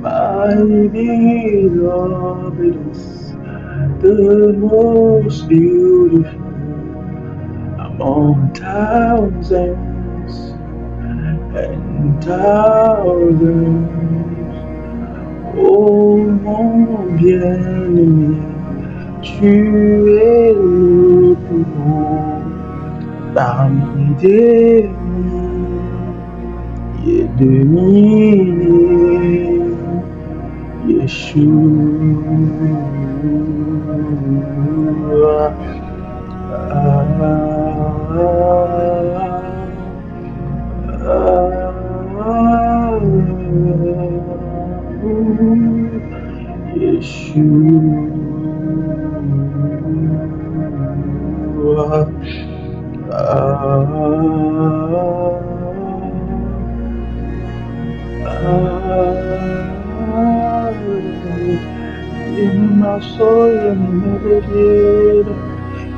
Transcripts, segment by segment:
My beloved is the most beautiful among thousands and thousands. Oh mon bien-aimé, tu es le plus beau parmi des milliers et de milliers. Yeshua. In my soul, and never did.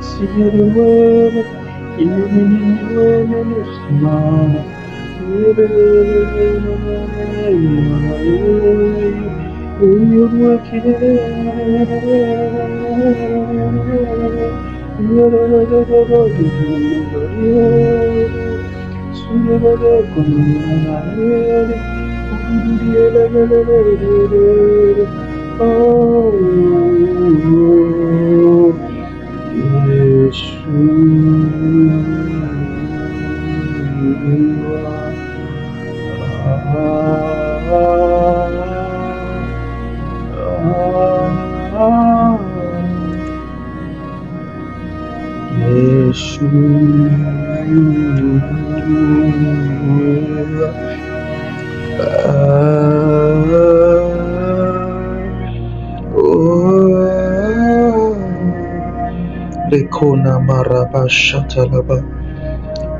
See the word, even in the smile. You're working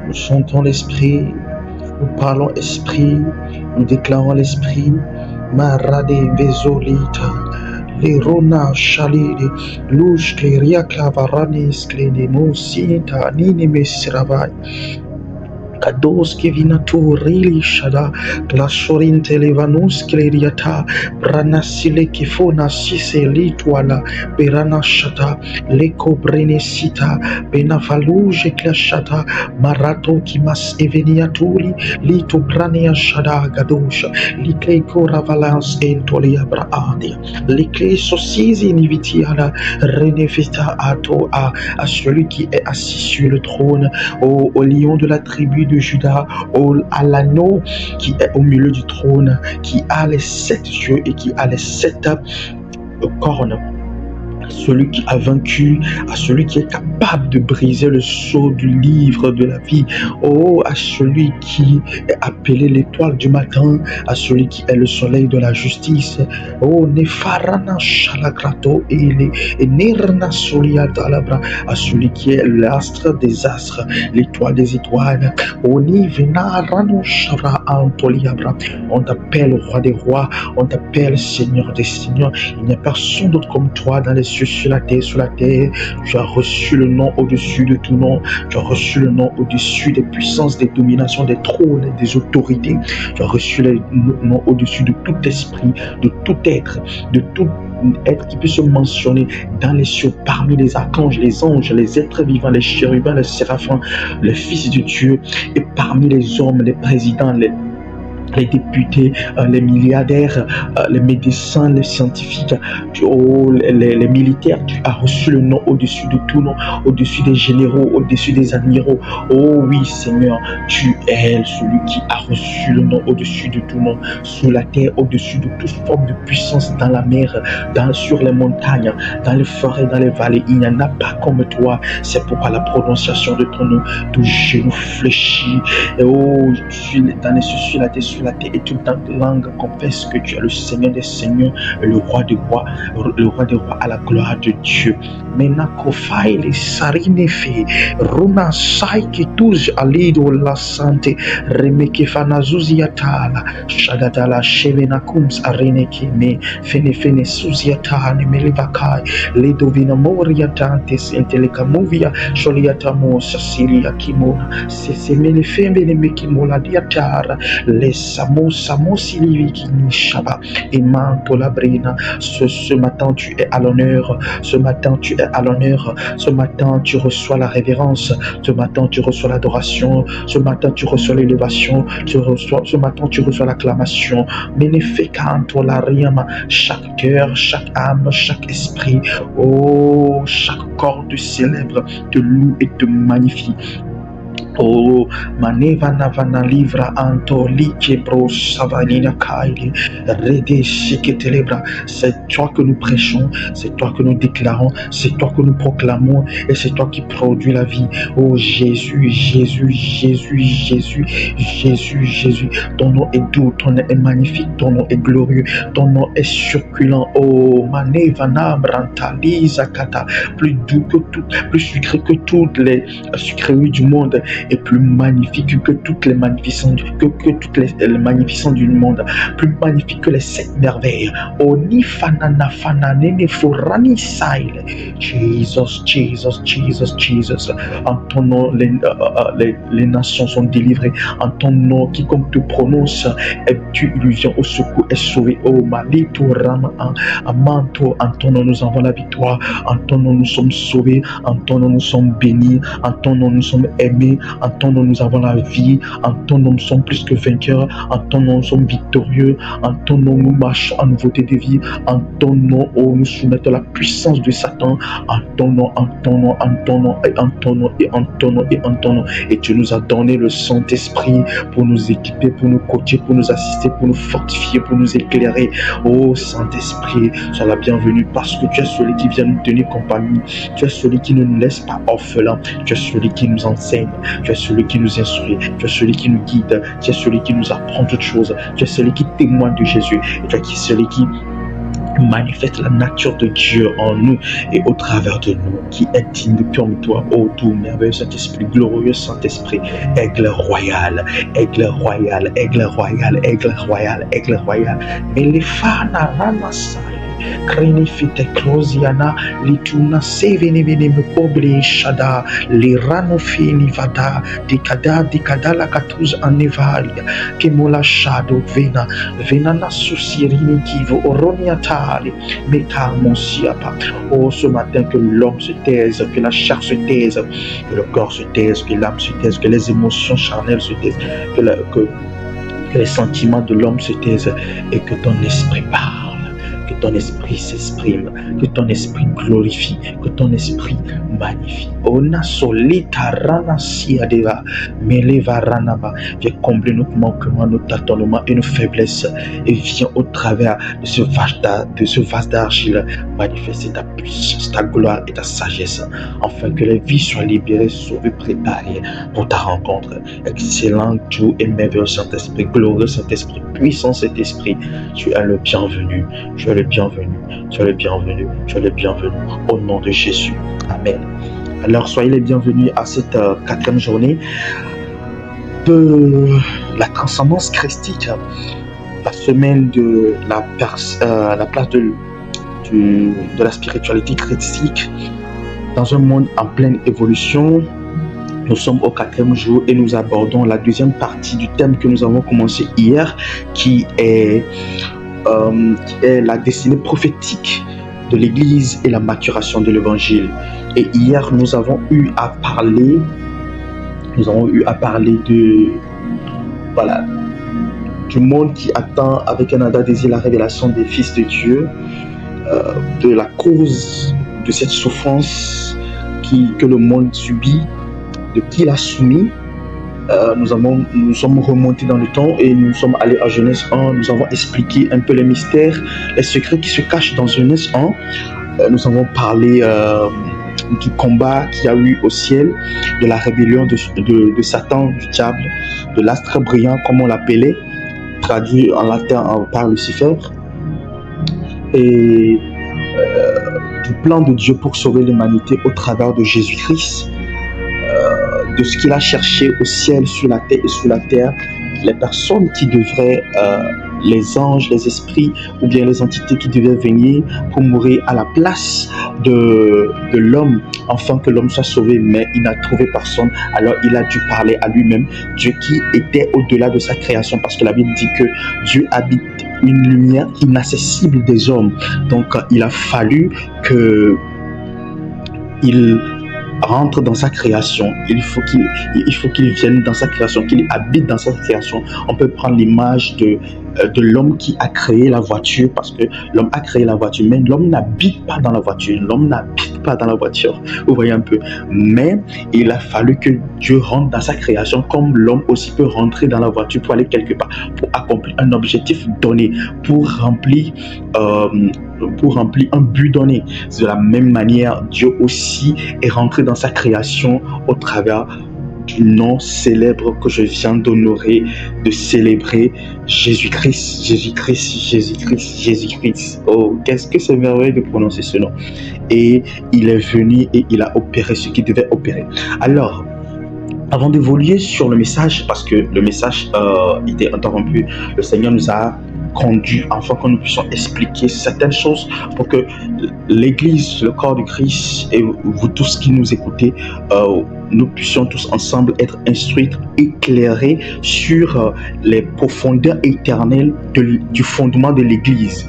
Nous chantons l'esprit, nous parlons esprit, nous déclarons l'esprit. Marade Vezolita, Lerona Shalide, Lush Cleria Clavaranis Clenemo Sinta Nini Mesravai. Kados Kevinato Rili Shada, Glasorinte Levanus Cleriata, Branasile Kifona Sise Lituala, Berana Shata, Leko Brenesita, Benafaluge Clashata, Marato Kimas Eveniatuli, Lito Brania Shada Gadosha, Likleiko Ravalans Entolia Braadia, Likle Sosisi Nivitiala, Renefita Ato à celui qui est assis sur le trône, au lion de la tribu de Judas, à l'anneau qui est au milieu du trône, qui a les 7 yeux et qui a les 7 cornes. Celui qui a vaincu, à celui qui est capable de briser le sceau du livre de la vie, à celui qui est appelé l'étoile du matin, à celui qui est le soleil de la justice, Nefarana Shalakrato et Nerna Soliatalabra, à celui qui est l'astre des astres, l'étoile des étoiles, Nivenarano Shara Antoliabra. On t'appelle roi des rois, on t'appelle seigneur des seigneurs. Il n'y a personne d'autre comme toi dans les cieux, sur la terre. Tu as reçu le nom au-dessus de tout nom. Tu as reçu le nom au-dessus des puissances, des dominations, des trônes, des autorités. Tu as reçu le nom au-dessus de tout esprit, de tout être, qui peut se mentionner dans les cieux, parmi les archanges, les anges, les êtres vivants, les chérubins, les séraphins, les fils de Dieu, et parmi les hommes, les présidents, les députés, les milliardaires, les médecins, les scientifiques, les militaires. Tu as reçu le nom au-dessus de tout nom, au-dessus des généraux, au-dessus des admiraux. Oh oui, Seigneur, tu es celui qui a reçu le nom au-dessus de tout nom, sur la terre, au-dessus de toute forme de puissance, dans la mer, sur les montagnes, dans les forêts, dans les vallées. Il n'y en a pas comme toi. C'est pourquoi la prononciation de ton nom, tout genou fléchit. Et oh, dans les cieux, sur la terre, et toute langue confesse que tu es le Seigneur des seigneurs, le roi des rois, à la gloire de Dieu. Menakofai les sarinefe, runa sai qui touche à l'ido la santé, remeke fanazuziatala, shagadala shevenakums areneke me, fene suziatane melivakai, ledovina moriatantes intelekamovia, sholiatamo sasilia kimona, sesemene femene mekimola diatara, les samosi liviki nishaba, et manto la brina. Ce matin tu es à l'honneur, ce matin tu es à l'honneur, ce matin tu reçois la révérence, ce matin tu reçois l'adoration, ce matin tu reçois l'élévation, ce matin tu reçois l'acclamation. Ménéfécanto la riama, chaque cœur, chaque âme, chaque esprit, oh, chaque corps te célèbre, te loue et te magnifie. Oh, manevana vana livra anto like bro savanina kaili rede shiketelebra. C'est toi que nous prêchons, c'est toi que nous déclarons, c'est toi que nous proclamons et c'est toi qui produis la vie. Oh Jésus, Jésus, Jésus, Jésus, Jésus, Jésus. Ton nom est doux, ton nom est magnifique, ton nom est glorieux, ton nom est succulent. Oh manevana brantaliza kata, plus doux que tout, plus sucré que toutes les sucreries du monde, et plus magnifique que toutes les magnificences, les magnificences du monde, plus magnifique que les 7 merveilles. Oni fanana fananene forani saile. Jesus, Jesus, Jesus, Jesus. En ton nom, les nations sont délivrées. En ton nom, quiconque te prononce, tu lui viens au secours, est sauvé. Oh malito rama amanto. En ton nom, nous avons la victoire. En ton nom, nous sommes sauvés. En ton nom, nous sommes bénis. En ton nom, nous sommes aimés. En ton nom, nous avons la vie. En ton nom, nous sommes plus que vainqueurs. En ton nom, nous sommes victorieux. En ton nom, nous marchons en nouveauté de vie. En ton nom, oh, nous soumettons la puissance de Satan. En ton nom, en ton nom, en ton nom, et en ton nom, et en ton nom, et en ton nom. Et tu nous as donné le Saint-Esprit pour nous équiper, pour nous coacher, pour nous assister, pour nous fortifier, pour nous éclairer. Oh, Saint-Esprit, sois la bienvenue parce que tu es celui qui vient nous tenir compagnie. Tu es celui qui ne nous laisse pas orphelins. Tu es celui qui nous enseigne. Tu es celui qui nous instruit, tu es celui qui nous guide, tu es celui qui nous apprend toutes choses, tu es celui qui témoigne de Jésus, et tu es celui qui manifeste la nature de Dieu en nous et au travers de nous, qui est digne de toi, ô doux, merveilleux Saint-Esprit, glorieux Saint-Esprit, aigle royal, aigle royal, aigle royal, aigle royal, aigle royal, mais les fana ramasai. Crenifite closiana, lituna sevene vene me pobre shada, li ranofini vada, dicada la catuz anevalia, che mola shadow vena na susirini kivo, oroniatali, meta monsiapa. Oh, ce matin que l'homme se taise, que la chair se taise, que le corps se taise, que l'âme se taise, que les émotions charnelles se taisent, que les sentiments de l'homme se taisent et que ton esprit parle. Que ton esprit s'exprime, que ton esprit glorifie, que ton esprit magnifie. Ona solita rana siadeva, meleva ranaba. Viens combler nos manquements, nos tâtonnements et nos faiblesses. Et viens au travers de ce vase d'argile manifester ta puissance, ta gloire et ta sagesse, afin que les vies soient libérées, sauvées, préparées pour ta rencontre. Excellent, doux et merveilleux Saint-Esprit, glorieux Saint-Esprit, puissant Saint-Esprit, tu es le bienvenu. Tu es le bienvenu, tu es le bienvenu, tu es le bienvenu au nom de Jésus. Amen. Alors soyez les bienvenus à cette 4e journée de la transcendance christique, la semaine de la place de la spiritualité christique dans un monde en pleine évolution. Nous sommes au 4e jour et nous abordons la 2e partie du thème que nous avons commencé hier, qui est la destinée prophétique de l'Église et la maturation de l'Évangile. Et hier, nous avons eu à parler de du monde qui attend avec un ardent désir la révélation des fils de Dieu, de la cause de cette souffrance que le monde subit, de qui l'a soumis. Nous sommes remontés dans le temps et nous sommes allés à Genèse 1. Nous avons expliqué un peu les mystères, les secrets qui se cachent dans Genèse 1. Nous avons parlé du combat qu'il y a eu au ciel, de la rébellion de Satan, du diable, de l'astre brillant, comme on l'appelait, traduit en latin par Lucifer, et du plan de Dieu pour sauver l'humanité au travers de Jésus-Christ, de ce qu'il a cherché au ciel, sur la terre et sous la terre, les personnes qui devraient, les anges, les esprits ou bien les entités qui devaient venir pour mourir à la place de l'homme, afin que l'homme soit sauvé, mais il n'a trouvé personne. Alors il a dû parler à lui-même, Dieu qui était au-delà de sa création, parce que la Bible dit que Dieu habite une lumière inaccessible des hommes. Donc il a fallu que il rentre dans sa création. Il faut qu'il vienne dans sa création, qu'il habite dans sa création. On peut prendre l'image de l'homme qui a créé la voiture, parce que l'homme a créé la voiture, mais l'homme n'habite pas dans la voiture. L'homme n'habite pas dans la voiture. Vous voyez un peu. Mais il a fallu que Dieu rentre dans sa création, comme l'homme aussi peut rentrer dans la voiture pour aller quelque part, pour accomplir un objectif donné, pour remplir un but donné. De la même manière, Dieu aussi est rentré dans sa création au travers du nom célèbre que je viens d'honorer, de célébrer, Jésus-Christ, Jésus-Christ, Jésus-Christ, Jésus-Christ. Oh, qu'est-ce que c'est merveilleux de prononcer ce nom. Et il est venu et il a opéré ce qu'il devait opérer. Alors, avant d'évoluer sur le message, parce que le message était interrompu, le Seigneur nous a conduit afin que nous puissions expliquer certaines choses pour que l'Église, le corps de Christ et vous tous qui nous écoutez, nous puissions tous ensemble être instruits, éclairés sur les profondeurs éternelles du fondement de l'Église.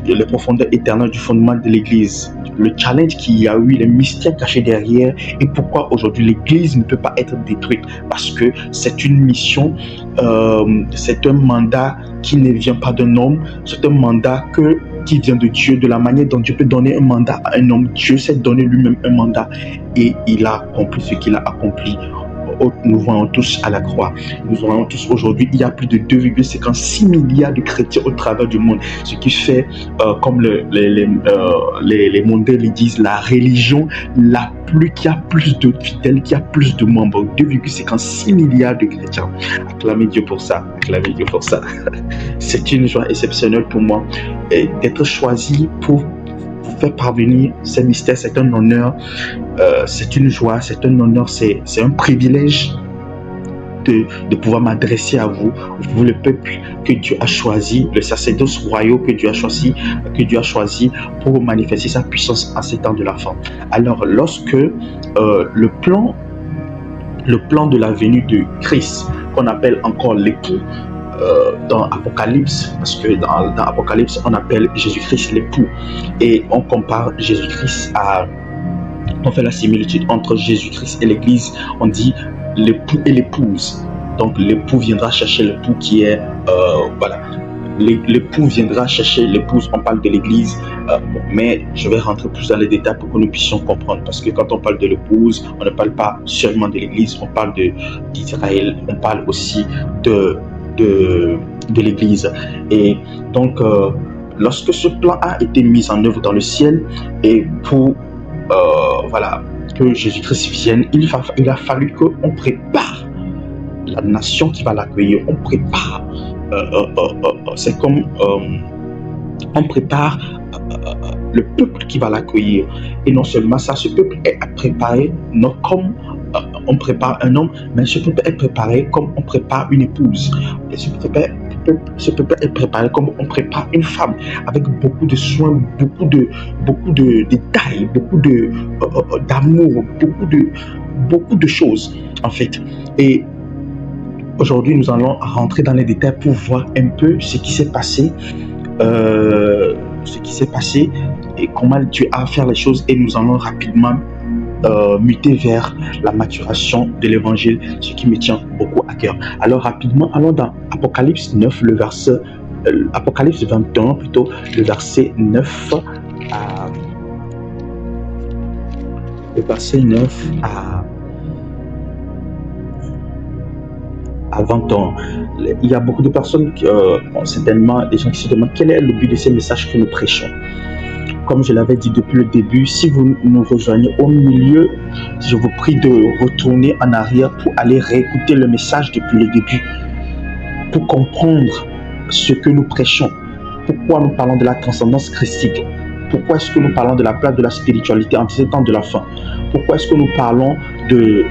Les profondeurs éternelles du fondement de l'Église, le challenge qu'il y a eu, les mystères cachés derrière, et pourquoi aujourd'hui l'Église ne peut pas être détruite, parce que c'est une mission, c'est un mandat qui ne vient pas d'un homme, c'est un mandat qui vient de Dieu, de la manière dont Dieu peut donner un mandat à un homme. Dieu s'est donné lui-même un mandat et il a accompli ce qu'il a accompli. Nous voyons tous à la croix. Nous voyons tous aujourd'hui, il y a plus de 2,56 milliards de chrétiens au travers du monde, ce qui fait, comme les mondains le disent, la religion qui a plus de fidèles, qui a plus de membres. 2,56 milliards de chrétiens. Acclamez Dieu pour ça. Acclamez Dieu pour ça. C'est une joie exceptionnelle pour moi d'être choisi pour faire parvenir ces mystères. C'est un honneur, c'est une joie, c'est un honneur, c'est un privilège de pouvoir m'adresser à vous, le peuple que Dieu a choisi, le sacerdoce royal que Dieu a choisi pour manifester sa puissance en ces temps de la fin. Alors, lorsque le plan de la venue de Christ, qu'on appelle encore l'époux, dans Apocalypse, parce que dans Apocalypse, on appelle Jésus-Christ l'époux, et on compare Jésus-Christ on fait la similitude entre Jésus-Christ et l'Église, on dit l'époux et l'épouse. Donc l'époux viendra chercher l'époux qui est, l'époux viendra chercher l'épouse, on parle de l'Église, mais je vais rentrer plus dans les détails pour que nous puissions comprendre, parce que quand on parle de l'épouse, on ne parle pas seulement de l'Église, on parle d'Israël, on parle aussi de l'Église. Et donc, lorsque ce plan a été mis en œuvre dans le ciel, et pour que Jésus-Christ vienne, il a fallu qu'on prépare la nation qui va l'accueillir. On prépare, c'est comme on prépare le peuple qui va l'accueillir. Et non seulement ça, ce peuple est préparé, non comme on prépare un homme, mais ce peuple est préparé comme on prépare une épouse. Et ce peuple est préparé comme on prépare une femme, avec beaucoup de soins, beaucoup de détails, beaucoup d'amour, beaucoup de choses en fait. Et aujourd'hui, nous allons rentrer dans les détails pour voir un peu ce qui s'est passé, et comment Dieu a fait les choses, et nous allons rapidement muter vers la maturation de l'évangile, ce qui me tient beaucoup à cœur. Alors rapidement, allons dans Apocalypse 9, Apocalypse 21 plutôt, le verset 9 à... Le verset 9 à 20 ans. Il y a beaucoup de personnes, certainement des gens qui se demandent quel est le but de ces messages que nous prêchons. Comme je l'avais dit depuis le début, si vous nous rejoignez au milieu, je vous prie de retourner en arrière pour aller réécouter le message depuis le début, pour comprendre ce que nous prêchons, pourquoi nous parlons de la transcendance christique, pourquoi est-ce que nous parlons de la place de la spiritualité en ces temps de la fin, pourquoi est-ce que nous parlons de...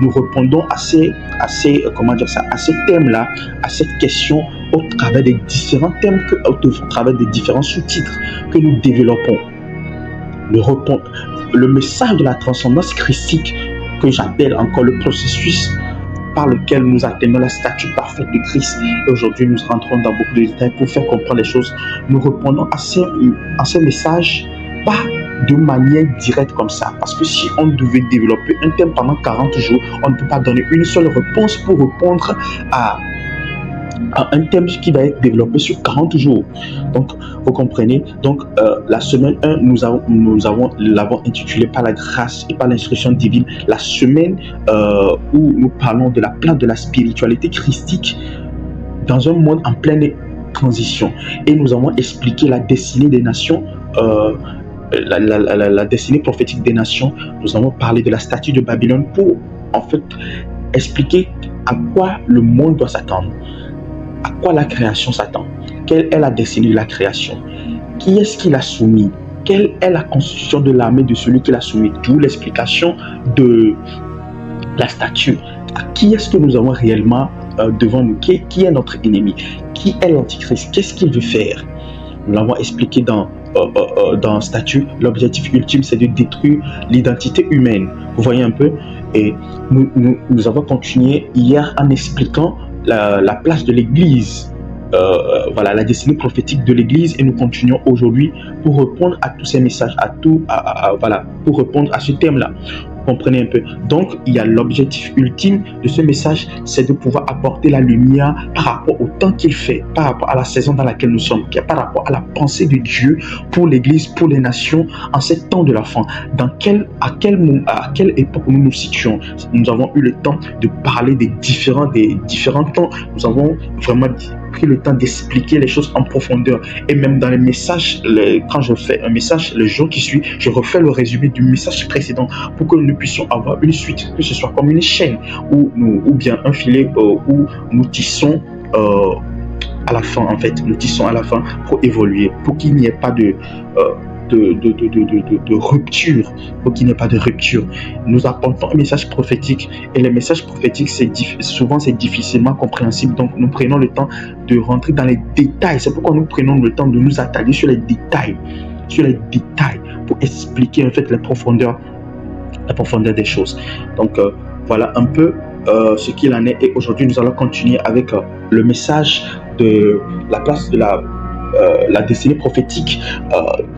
nous répondons à ces thèmes-là, à cette question au travers des différents thèmes, au travers des différents sous-titres que nous développons. Le message de la transcendance christique, que j'appelle encore le processus par lequel nous atteignons la statue parfaite de Christ. Et aujourd'hui, nous rentrons dans beaucoup de détails pour faire comprendre les choses. Nous répondons à ces messages, pas de manière directe comme ça. Parce que si on devait développer un thème pendant 40 jours, on ne peut pas donner une seule réponse pour répondre à un thème qui va être développé sur 40 jours. Donc, vous comprenez. Donc, la semaine 1, nous l'avons intitulé par la grâce et par l'instruction divine, la semaine où nous parlons de la place de la spiritualité christique dans un monde en pleine transition. Et nous avons expliqué la destinée des nations, la destinée prophétique des nations. Nous avons parlé de la statue de Babylone pour, en fait, expliquer à quoi le monde doit s'attendre. À quoi la création s'attend? Quelle est la destinée de la création? Qui est-ce qui l'a soumis? Quelle est la constitution de l'armée de celui qui l'a soumis? D'où l'explication de la statue. À qui est-ce que nous avons réellement devant nous? Qui est notre ennemi? Qui est l'antichrist? Qu'est-ce qu'il veut faire? Nous l'avons expliqué dans statut. L'objectif ultime, c'est de détruire l'identité humaine. Vous voyez un peu? Et nous avons continué hier en expliquant la place de l'Église, la destinée prophétique de l'Église, et nous continuons aujourd'hui pour répondre à tous ces messages, pour répondre à ce thème-là. Vous comprenez un peu? Donc, il y a l'objectif ultime de ce message, c'est de pouvoir apporter la lumière par rapport au temps qu'il fait, par rapport à la saison dans laquelle nous sommes, par rapport à la pensée de Dieu pour l'Église, pour les nations, en ce temps de la fin. À quelle époque nous nous situons? Nous avons eu le temps de parler des différents temps. Nous avons vraiment pris le temps d'expliquer les choses en profondeur. Et même dans les messages, quand je fais un message, le jour qui suit, je refais le résumé du message précédent pour que nous puissions avoir une suite, que ce soit comme une chaîne ou bien un filet où nous tissons à la fin, en fait. Nous tissons à la fin pour évoluer, pour qu'il n'y ait pas de rupture, pour qu'il n'y ait pas de rupture. Nous apportons un message prophétique, et les messages prophétiques, souvent c'est difficilement compréhensible, donc nous prenons le temps de rentrer dans les détails. C'est pourquoi nous prenons le temps de nous attarder sur les détails pour expliquer en fait la profondeur des choses. Donc voilà un peu ce qu'il en est, et aujourd'hui nous allons continuer avec le message de la place de la destinée prophétique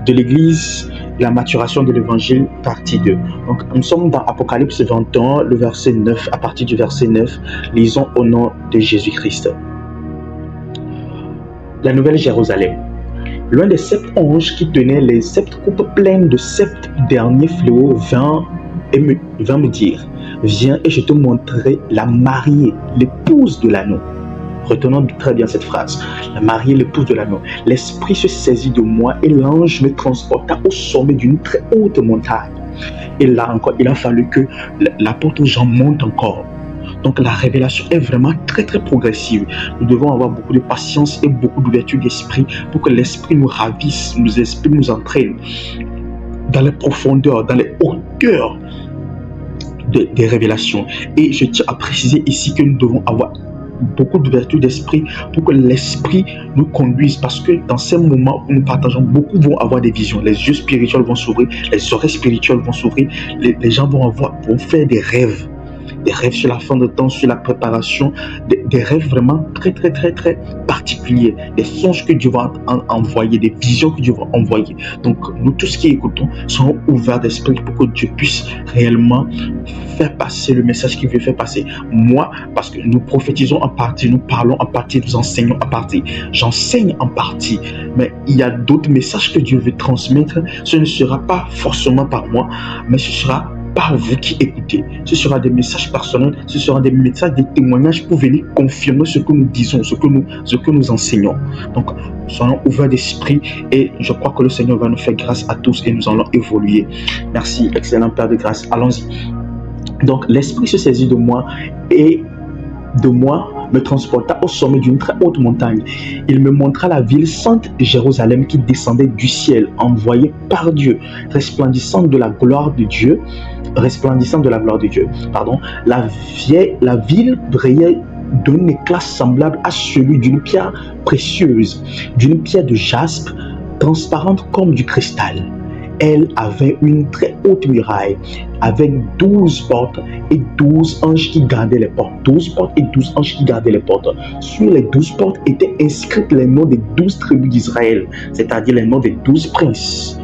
de l'Église, la maturation de l'Évangile, partie 2. Donc, nous sommes dans Apocalypse 21, le verset 9. À partir du verset 9, lisons au nom de Jésus-Christ. La Nouvelle Jérusalem. L'un des 7 anges qui tenait les 7 coupes pleines de 7 derniers fléaux vint me dire: viens et je te montrerai la mariée, l'épouse de l'agneau. Retenons très bien cette phrase. La mariée, l'épouse de l'agneau. L'esprit se saisit de moi et l'ange me transporta au sommet d'une très haute montagne. Et là encore, il a fallu que l'apôtre Jean monte encore. Donc la révélation est vraiment très très progressive. Nous devons avoir beaucoup de patience et beaucoup d'ouverture d'esprit pour que l'esprit nous ravisse, l'esprit nous entraîne dans les profondeurs, dans les hauteurs des révélations. Et je tiens à préciser ici que nous devons avoir beaucoup d'ouverture d'esprit pour que l'esprit nous conduise, parce que dans ces moments où nous partageons, beaucoup vont avoir des visions, les yeux spirituels vont s'ouvrir, les oreilles spirituelles vont s'ouvrir, les gens vont faire des rêves. des rêves sur la fin de temps, sur la préparation, des rêves vraiment très, très, très, très particuliers, des songes que Dieu va envoyer, des visions que Dieu va envoyer. Donc, nous tous qui écoutons serons ouverts d'esprit pour que Dieu puisse réellement faire passer le message qu'il veut faire passer. Moi, parce que nous prophétisons en partie, nous parlons en partie, nous enseignons en partie. J'enseigne en partie, mais il y a d'autres messages que Dieu veut transmettre. Ce ne sera pas forcément par moi, mais ce sera par vous qui écoutez. Ce sera des messages personnels, ce sera des messages, des témoignages pour venir confirmer ce que nous disons, ce que nous enseignons. Donc, soyons ouverts d'esprit et je crois que le Seigneur va nous faire grâce à tous et nous allons évoluer. Merci, excellent Père de grâce. Allons-y. Donc, l'Esprit se saisit de moi et me transporta au sommet d'une très haute montagne. Il me montra la ville sainte Jérusalem qui descendait du ciel, envoyée par Dieu, resplendissante de la gloire de Dieu. La ville brillait d'un éclat semblable à celui d'une pierre précieuse, d'une pierre de jaspe, transparente comme du cristal. Elle avait une très haute muraille avec 12 portes et 12 anges qui gardaient les portes. 12 portes et 12 anges qui gardaient les portes. Sur les 12 portes étaient inscrits les noms des 12 tribus d'Israël, c'est-à-dire les noms des 12 princes.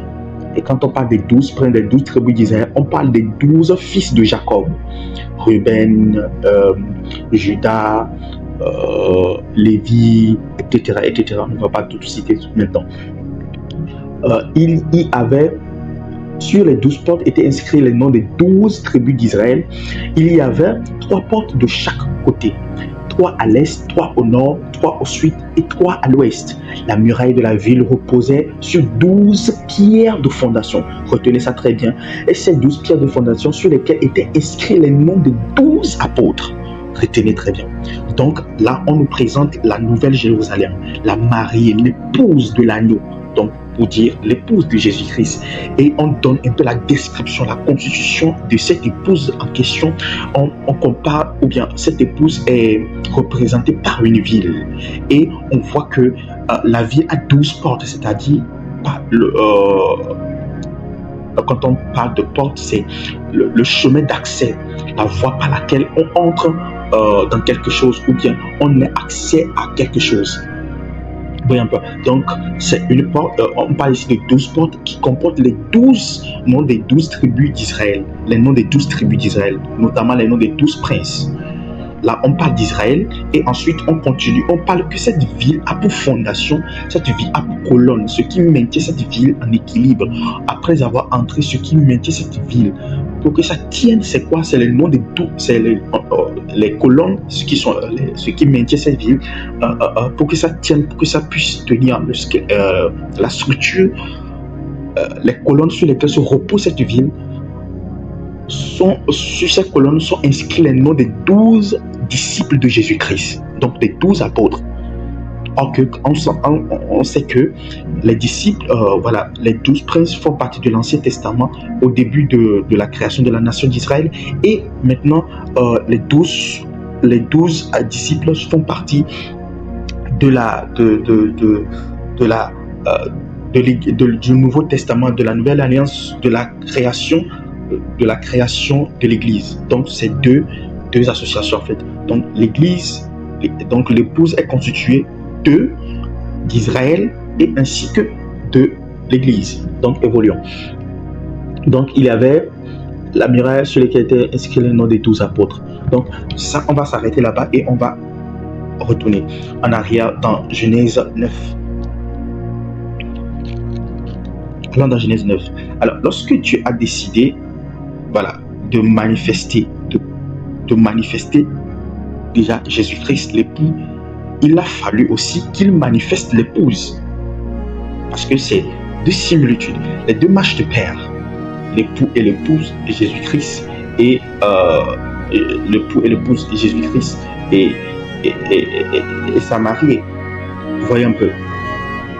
Et quand on parle des 12 princes, des 12 tribus d'Israël, on parle des 12 fils de Jacob. Ruben, Judas, Lévi, etc., etc. On ne va pas tout citer maintenant. Il y avait, sur les 12 portes étaient inscrits les noms des 12 tribus d'Israël. Il y avait 3 portes de chaque côté. 3 à l'est, 3 au nord, 3 au sud et 3 à l'ouest. La muraille de la ville reposait sur 12 pierres de fondation. Retenez ça très bien. Et ces 12 pierres de fondation sur lesquelles étaient inscrits les noms des 12 apôtres. Retenez très bien. Donc là, on nous présente la nouvelle Jérusalem, la mariée, l'épouse de l'agneau. Donc, pour dire l'épouse de Jésus-Christ. Et on donne un peu la description, la constitution de cette épouse en question. On compare, ou bien cette épouse est représentée par une ville. Et on voit que la ville a 12 portes, c'est-à-dire quand on parle de porte, c'est le chemin d'accès, la voie par laquelle on entre dans quelque chose, ou bien on a accès à quelque chose. Donc, c'est une porte, on parle ici de 12 portes qui comportent les 12 noms des 12 tribus d'Israël, les noms des 12 tribus d'Israël, notamment les noms des 12 princes. Là, on parle d'Israël et ensuite on continue. On parle que cette ville a pour fondation, cette ville a pour colonne, ce qui maintient cette ville en équilibre. Après avoir entré, ce qui maintient cette ville, pour que ça tienne, c'est quoi? C'est les noms des 12, c'est les colonnes, ce qui maintient cette ville, pour que ça tienne, pour que ça puisse tenir la structure, les colonnes sur lesquelles se repose cette ville. Sur ces colonnes sont inscrits les noms des 12 disciples de Jésus-Christ, donc des 12 apôtres. On sait que les disciples, les 12 princes font partie de l'Ancien Testament au début de la création de la nation d'Israël, et maintenant les 12 disciples font partie du Nouveau Testament, de la Nouvelle Alliance, de la création de l'Église. Donc c'est deux associations en fait. Donc l'Église, donc l'épouse est constituée d'Israël et ainsi que de l'Église. Donc évoluons. Donc il y avait la muraille sur laquelle était inscrit le nom des 12 apôtres. Donc ça, on va s'arrêter là-bas et on va retourner en arrière dans Genèse 9. Allons dans Genèse 9. Alors lorsque Dieu a décidé de manifester déjà Jésus-Christ, l'époux, il a fallu aussi qu'il manifeste l'épouse. Parce que c'est deux similitudes, les deux matchs de pair, l'époux et l'épouse de Jésus-Christ, et l'époux et l'épouse de Jésus-Christ et sa mariée. Vous voyez un peu.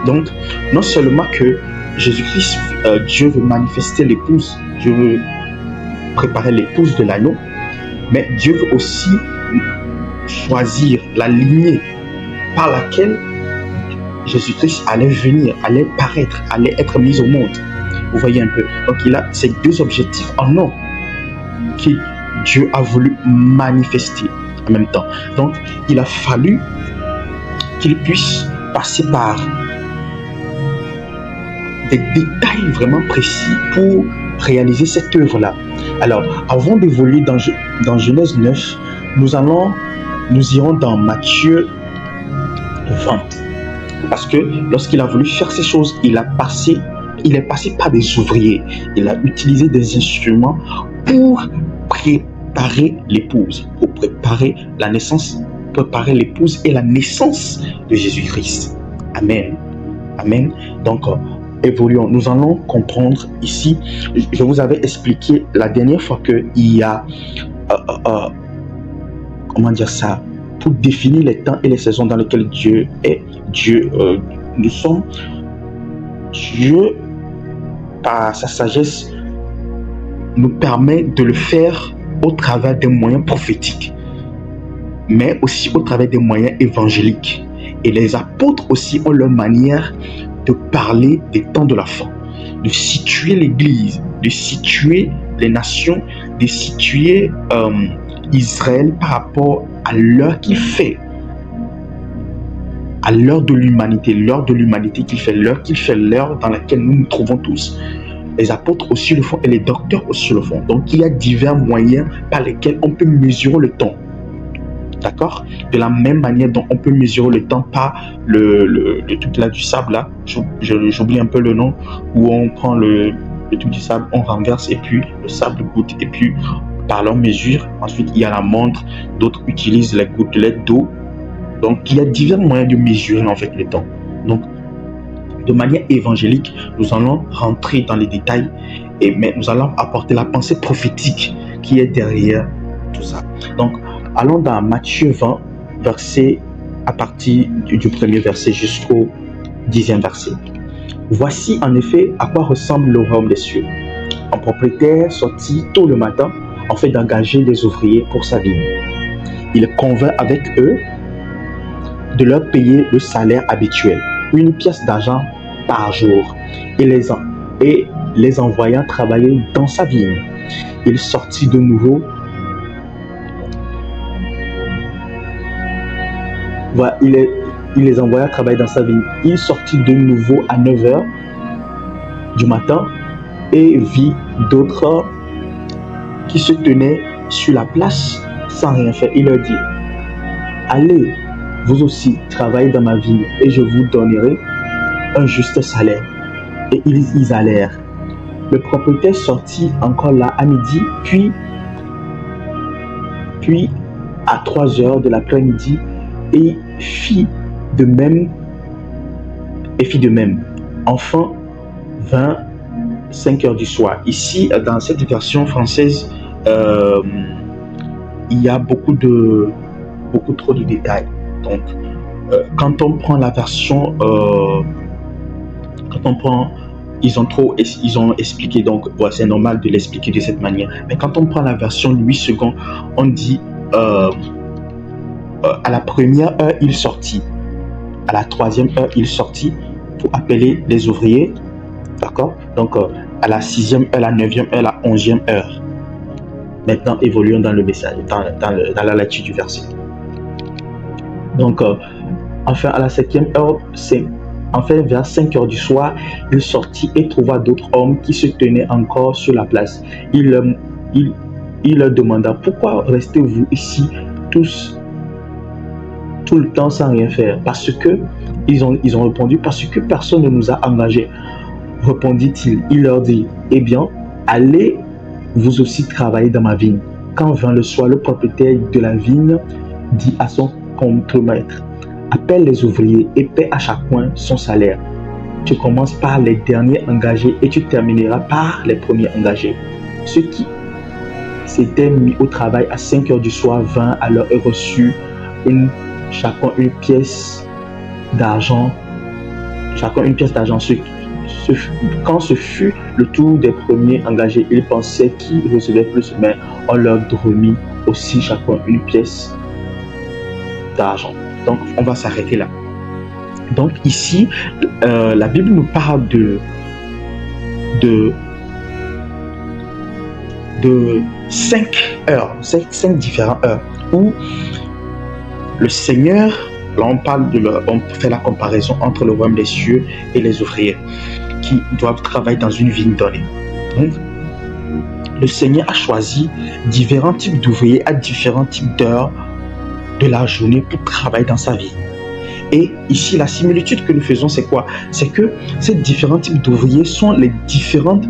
Donc, non seulement que Jésus-Christ, Dieu veut manifester l'épouse, Dieu veut préparer l'épouse de l'agneau, mais Dieu veut aussi choisir la lignée par laquelle Jésus-Christ allait venir, allait paraître, allait être mis au monde. Vous voyez un peu. Donc il a ces deux objectifs en un qui Dieu a voulu manifester en même temps. Donc, il a fallu qu'il puisse passer par des détails vraiment précis pour réaliser cette œuvre-là. Alors, avant d'évoluer dans Genèse 9, nous irons dans Matthieu 20. Parce que lorsqu'il a voulu faire ces choses, il est passé par des ouvriers. Il a utilisé des instruments pour préparer l'épouse, pour préparer l'épouse et la naissance de Jésus-Christ. Amen. Amen. Donc, évoluons. Nous allons comprendre ici. Je vous avais expliqué la dernière fois qu'il y a, comment dire ça, pour définir les temps et les saisons dans lesquels Dieu est. Nous sommes. Dieu, par sa sagesse, nous permet de le faire au travers des moyens prophétiques, mais aussi au travers des moyens évangéliques. Et les apôtres aussi ont leur manière de parler des temps de la fin, de situer l'Église, de situer les nations, de situer Israël par rapport à l'heure qu'il fait, à l'heure de l'humanité qu'il fait, l'heure dans laquelle nous nous trouvons tous. Les apôtres aussi le font et les docteurs aussi le font. Donc, il y a divers moyens par lesquels on peut mesurer le temps. D'accord? De la même manière dont on peut mesurer le temps par le truc là du sable là, j'oublie un peu le nom, où on prend le truc du sable, on renverse et puis le sable goutte et puis par leur mesure. Ensuite, il y a la montre, d'autres utilisent les gouttelettes d'eau. Donc, il y a divers moyens de mesurer en fait le temps. Donc, de manière évangélique, nous allons rentrer dans les détails, mais nous allons apporter la pensée prophétique qui est derrière tout ça. Donc, allons dans Matthieu 20, à partir du premier verset jusqu'au 10e verset. Voici en effet à quoi ressemble le royaume des cieux. Un propriétaire sortit tôt le matin en fait d'engager des ouvriers pour sa vigne. Il convint avec eux de leur payer le salaire habituel, 1 pièce d'argent par jour, et les envoyant travailler dans sa vigne. Il sortit de nouveau. Voilà, il les envoya travailler dans sa vigne. Il sortit de nouveau à 9h du matin et vit d'autres qui se tenaient sur la place sans rien faire. Il leur dit: allez, vous aussi, travaillez dans ma vigne et je vous donnerai un juste salaire. Et ils allèrent. Le propriétaire sortit encore là à midi, puis à 3h de l'après-midi, et fit de même. Enfin, 5h du soir. Ici, dans cette version française, il y a beaucoup trop de détails. Donc, quand on prend la version, ils ont expliqué, donc voilà, c'est normal de l'expliquer de cette manière. Mais quand on prend la version Louis II, on dit à la première heure il sortit, à la troisième heure il sortit pour appeler les ouvriers, d'accord? Donc à la 6e heure, la 9e heure, la 11e heure. Maintenant, évoluons dans le message, dans la lecture du verset. Donc, enfin, à la 5e heure, vers 5h du soir, il sortit et trouva d'autres hommes qui se tenaient encore sur la place. Il leur demanda: pourquoi restez-vous ici tous tout le temps sans rien faire? Parce que ils ont répondu: parce que personne ne nous a engagés. Répondit-il. Il leur dit: eh bien, allez vous aussi travailler dans ma vigne. Quand vint le soir, le propriétaire de la vigne dit à son contremaître: appelle les ouvriers et paie à chacun son salaire. Tu commences par les derniers engagés et tu termineras par les premiers engagés. Ceux qui s'étaient mis au travail à 5h du soir vinrent alors et reçurent chacun une pièce d'argent. Quand ce fut le tour des premiers engagés, ils pensaient qu'ils recevaient plus, mais on leur remit aussi chacun une pièce d'argent. Donc, on va s'arrêter là. Donc, ici, la Bible nous parle de de 5 heures, 5 différentes heures, où le Seigneur, là on fait la comparaison entre le royaume des cieux et les ouvriers qui doivent travailler dans une vigne donnée. Donc, le Seigneur a choisi différents types d'ouvriers à différents types d'heures de la journée pour travailler dans sa vie. Et ici, la similitude que nous faisons, c'est quoi? C'est que ces différents types d'ouvriers sont les différentes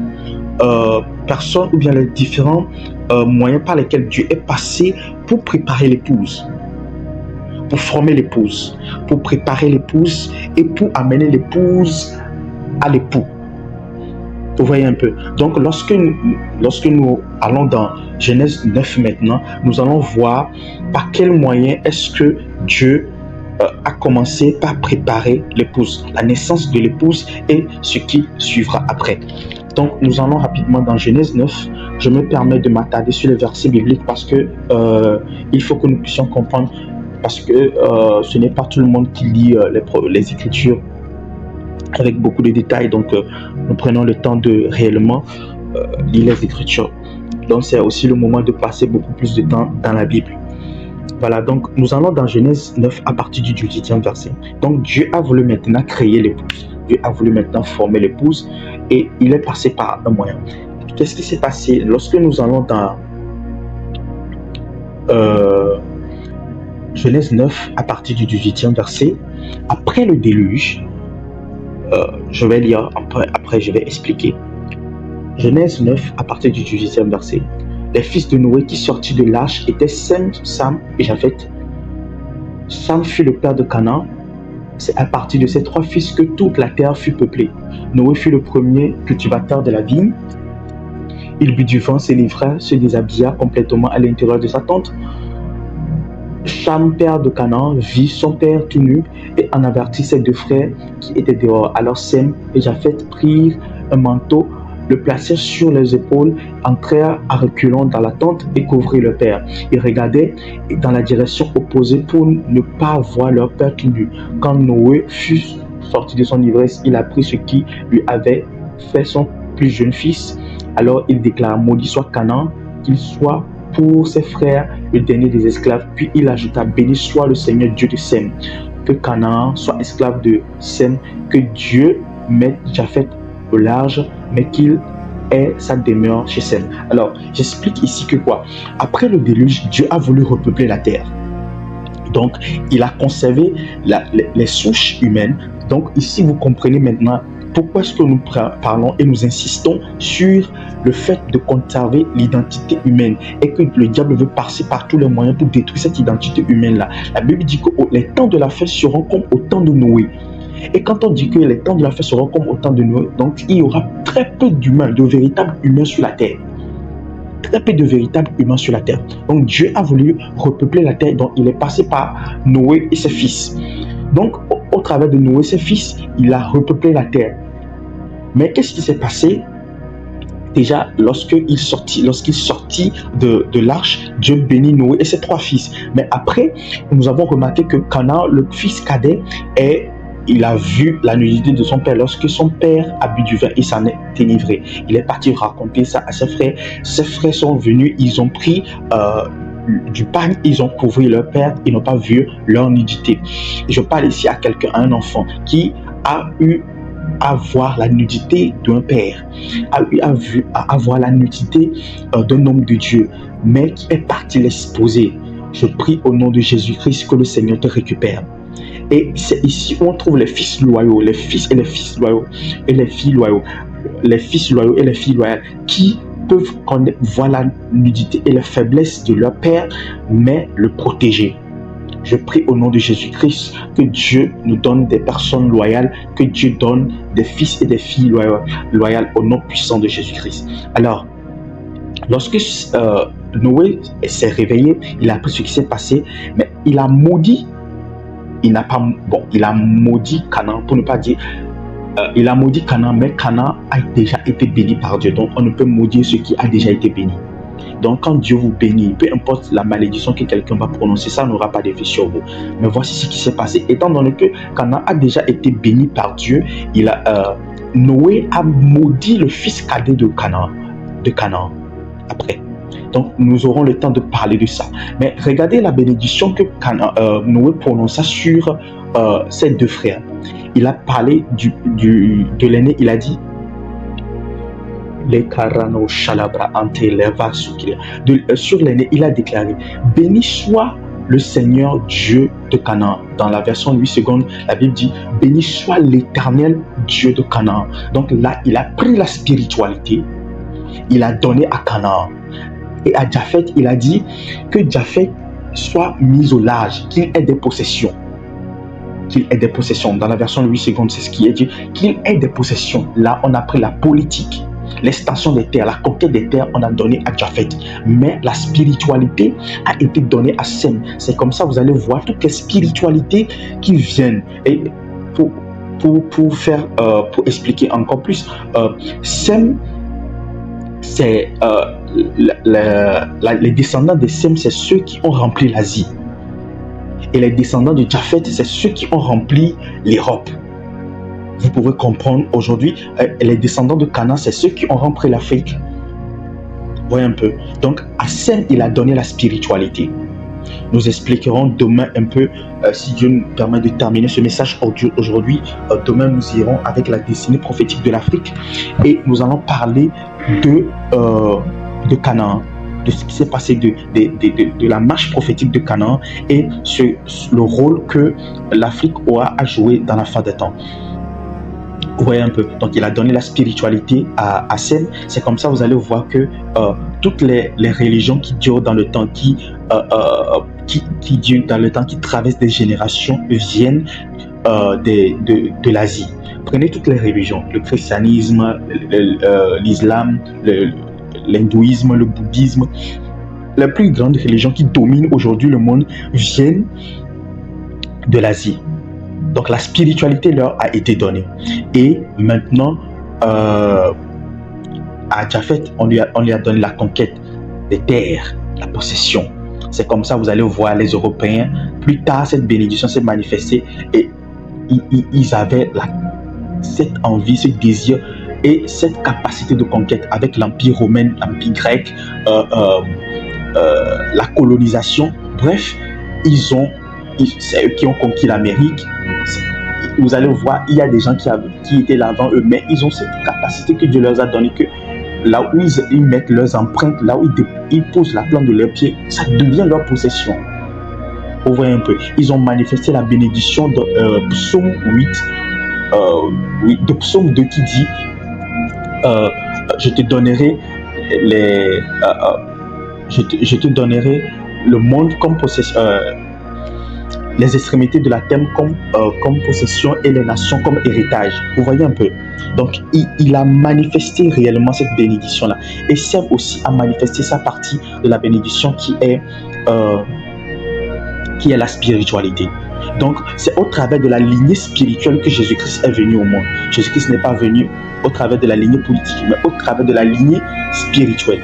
personnes ou bien les différents moyens par lesquels Dieu est passé pour préparer l'épouse, pour former l'épouse, pour préparer l'épouse et pour amener l'épouse à l'époux. Vous voyez un peu. Donc, lorsque nous allons dans Genèse 9 maintenant, nous allons voir par quel moyen est-ce que Dieu a commencé par préparer l'épouse, la naissance de l'épouse et ce qui suivra après. Donc, nous allons rapidement dans Genèse 9. Je me permets de m'attarder sur les versets bibliques parce que il faut que nous puissions comprendre, parce que ce n'est pas tout le monde qui lit les Écritures avec beaucoup de détails. Donc, nous prenons le temps de réellement lire les Écritures. Donc, c'est aussi le moment de passer beaucoup plus de temps dans la Bible. Voilà, donc nous allons dans Genèse 9 à partir du 18e verset. Donc, Dieu a voulu maintenant créer l'épouse. Dieu a voulu maintenant former l'épouse et il est passé par un moyen. Qu'est-ce qui s'est passé lorsque nous allons dans Genèse 9 à partir du 18e verset? Après le déluge, je vais lire, après je vais expliquer. Genèse 9 à partir du 18e verset. Les fils de Noé qui sortirent de l'arche étaient Sem, Sam et Japheth. Sam fut le père de Canaan. C'est à partir de ces 3 fils que toute la terre fut peuplée. Noé fut le premier cultivateur de la vigne. Il but du vin, se livra, se déshabilla complètement à l'intérieur de sa tente. Cham, père de Canaan, vit son père tout nu et en avertit ses 2 frères qui étaient dehors. Alors Sem et Japheth prirent un manteau, le placèrent sur les épaules, entrèrent à reculons dans la tente et couvrirent leur père. Ils regardaient dans la direction opposée pour ne pas voir leur père tout nu. Quand Noé fut sorti de son ivresse, il apprit ce qui lui avait fait son plus jeune fils. Alors il déclara: maudit soit Canaan, qu'il soit pour ses frères le dernier des esclaves. Puis il ajouta: béni soit le Seigneur Dieu de Sem, que Canaan soit esclave de Sem, que Dieu mette Japheth au large, mais qu'il ait sa demeure chez Sem. Alors, j'explique ici que quoi? Après le déluge, Dieu a voulu repeupler la terre. Donc, il a conservé les souches humaines. Donc, ici, vous comprenez maintenant pourquoi est-ce que nous parlons et nous insistons sur le fait de conserver l'identité humaine et que le diable veut passer par tous les moyens pour détruire cette identité humaine-là. La Bible dit que les temps de la fête seront comme au temps de Noé. Et quand on dit que les temps de la fête seront comme au temps de Noé, donc il y aura très peu d'humains, de véritables humains sur la terre. Très peu de véritables humains sur la terre. Donc Dieu a voulu repeupler la terre, donc il est passé par Noé et ses fils. Donc au travers de Noé et ses fils, il a repeuplé la terre. Mais qu'est-ce qui s'est passé? Déjà, lorsqu'il sortit de l'arche, Dieu bénit Noé et ses 3 fils. Mais après, nous avons remarqué que Canaan, le fils cadet, il a vu la nudité de son père. Lorsque son père a bu du vin, il s'en est délivré. Il est parti raconter ça à ses frères. Ses frères sont venus, ils ont pris du pagne, ils ont couvert leur père, ils n'ont pas vu leur nudité. Je parle ici à quelqu'un, à un enfant qui a eu à voir la nudité d'un père, a eu à voir la nudité d'un homme de Dieu, mais qui est parti l'exposer. Je prie au nom de Jésus-Christ que le Seigneur te récupère. Et c'est ici où on trouve les fils loyaux, les fils et les fils loyaux et les filles loyaux, les fils loyaux et les filles loyales qui peuvent voir la nudité et la faiblesse de leur père, mais le protéger. Je prie au nom de Jésus-Christ que Dieu nous donne des personnes loyales, que Dieu donne des fils et des filles loyales au nom puissant de Jésus-Christ. Alors, lorsque Noé s'est réveillé, il a appris ce qui s'est passé, mais il a maudit. Il a maudit Canaan, pour ne pas dire, il a maudit Canaan, mais Canaan a déjà été béni par Dieu. Donc, on ne peut maudire ce qui a déjà été béni. Donc, quand Dieu vous bénit, peu importe la malédiction que quelqu'un va prononcer, ça n'aura pas d'effet sur vous. Mais voici ce qui s'est passé. Étant donné que Canaan a déjà été béni par Dieu, Noé a maudit le fils cadet de Canaan. Après, Donc, nous aurons le temps de parler de ça. Mais regardez la bénédiction que Noé prononça sur ses deux frères. Il a parlé de l'aîné, il a dit sur l'aîné, il a déclaré: béni soit le Seigneur Dieu de Canaan. Dans la version 8 secondes, la Bible dit: béni soit l'Éternel Dieu de Canaan. Donc là, il a pris la spiritualité, il a donné à Canaan. Et à Japheth, il a dit que Japheth soit mis au large, qu'il ait des possessions. Qu'il ait des possessions. Dans la version 8 secondes, c'est ce qui est dit, qu'il ait des possessions. Là, on a pris la politique, l'extension des terres, la conquête des terres, on a donné à Japheth. Mais la spiritualité a été donnée à Sem. C'est comme ça, vous allez voir toutes les spiritualités qui viennent. Et pour expliquer encore plus, Sem, c'est les descendants de Sem, c'est ceux qui ont rempli l'Asie. Et les descendants de Japheth, c'est ceux qui ont rempli l'Europe. Vous pouvez comprendre aujourd'hui, les descendants de Canaan, c'est ceux qui ont rempli l'Afrique. Voyez un peu. Donc, à Sem, il a donné la spiritualité. Nous expliquerons demain un peu, si Dieu nous permet de terminer ce message aujourd'hui. Demain, nous irons avec la destinée prophétique de l'Afrique et nous allons parler de Canaan, de ce qui s'est passé, de la marche prophétique de Canaan et le rôle que l'Afrique aura à jouer dans la fin des temps. Vous voyez un peu. Donc, il a donné la spiritualité à Sem. C'est comme ça, vous allez voir que toutes les religions qui durent dans le temps, qui durent dans le temps, qui traversent des générations, viennent de l'Asie. Prenez toutes les religions, le christianisme, l'islam, l'hindouisme, le bouddhisme. Les plus grandes religions qui dominent aujourd'hui le monde viennent de l'Asie. Donc la spiritualité leur a été donnée. Et maintenant, à Japheth, on lui a donné la conquête des terres, la possession. C'est comme ça, vous allez voir les Européens. Plus tard, cette bénédiction s'est manifestée et ils avaient cette envie, ce désir et cette capacité de conquête avec l'Empire romain, l'Empire grec, la colonisation. Bref, c'est eux qui ont conquis l'Amérique. Vous allez voir, il y a des gens qui étaient là avant eux, mais ils ont cette capacité que Dieu leur a donnée, que là où ils mettent leurs empreintes, là où ils posent la plante de leurs pieds, ça devient leur possession. Vous voyez un peu, ils ont manifesté la bénédiction de Psaume 8, de Psaume 2 qui dit je te donnerai je te donnerai le monde comme possession, les extrémités de la terre comme possession et les nations comme héritage. Vous voyez un peu. Donc, il a manifesté réellement cette bénédiction-là. Et Sem aussi a manifesté sa partie de la bénédiction qui est la spiritualité. Donc, c'est au travers de la lignée spirituelle que Jésus-Christ est venu au monde. Jésus-Christ n'est pas venu au travers de la lignée politique, mais au travers de la lignée spirituelle.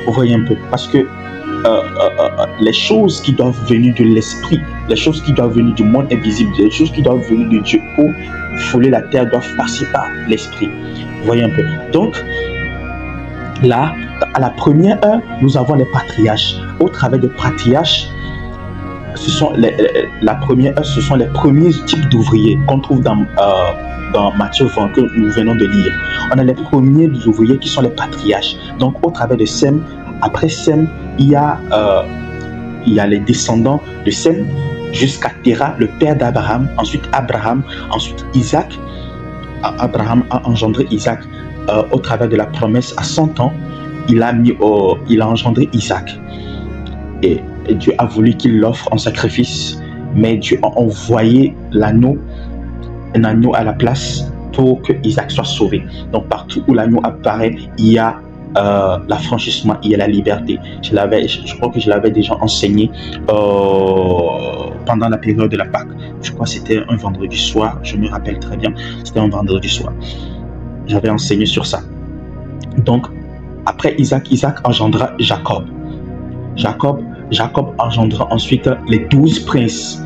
Vous voyez un peu. Parce que les choses qui doivent venir de l'esprit, les choses qui doivent venir du monde invisible, les choses qui doivent venir de Dieu pour fouler la terre doivent passer par l'esprit. Vous voyez un peu. Donc, là, à la première heure, nous avons les patriarches. Au travers des patriarches, la première heure, ce sont les premiers types d'ouvriers qu'on trouve dans Matthieu 20 que nous venons de lire. On a les premiers ouvriers qui sont les patriarches. Donc, au travers de Sem, après Sem, il y a les descendants de Sem jusqu'à Terah, le père d'Abraham, ensuite Abraham, ensuite Isaac. Abraham a engendré Isaac au travers de la promesse à 100 ans. Il a engendré Isaac. Et Dieu a voulu qu'il l'offre en sacrifice, mais Dieu a envoyé un agneau à la place pour que Isaac soit sauvé. Donc partout où l'agneau apparaît, il y a l'affranchissement, il y a la liberté. Je crois que je l'avais déjà enseigné pendant la période de la Pâque. Je crois que c'était un vendredi soir, je me rappelle très bien, c'était un vendredi soir. J'avais enseigné sur ça. Donc, après Isaac engendra Jacob. Jacob engendra ensuite les 12 princes.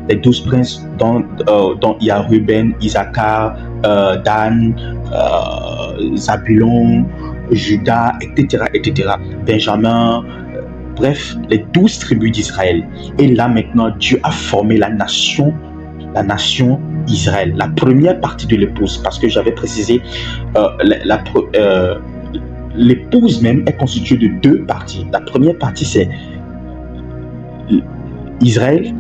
Les 12 princes dont il y a Ruben, Issachar, Dan, Zabulon, Judas, etc., etc., Benjamin, bref, les 12 tribus d'Israël. Et là maintenant, Dieu a formé la nation Israël, la première partie de l'épouse, parce que j'avais précisé, l'épouse même est constituée de deux parties. La première partie, c'est Israël,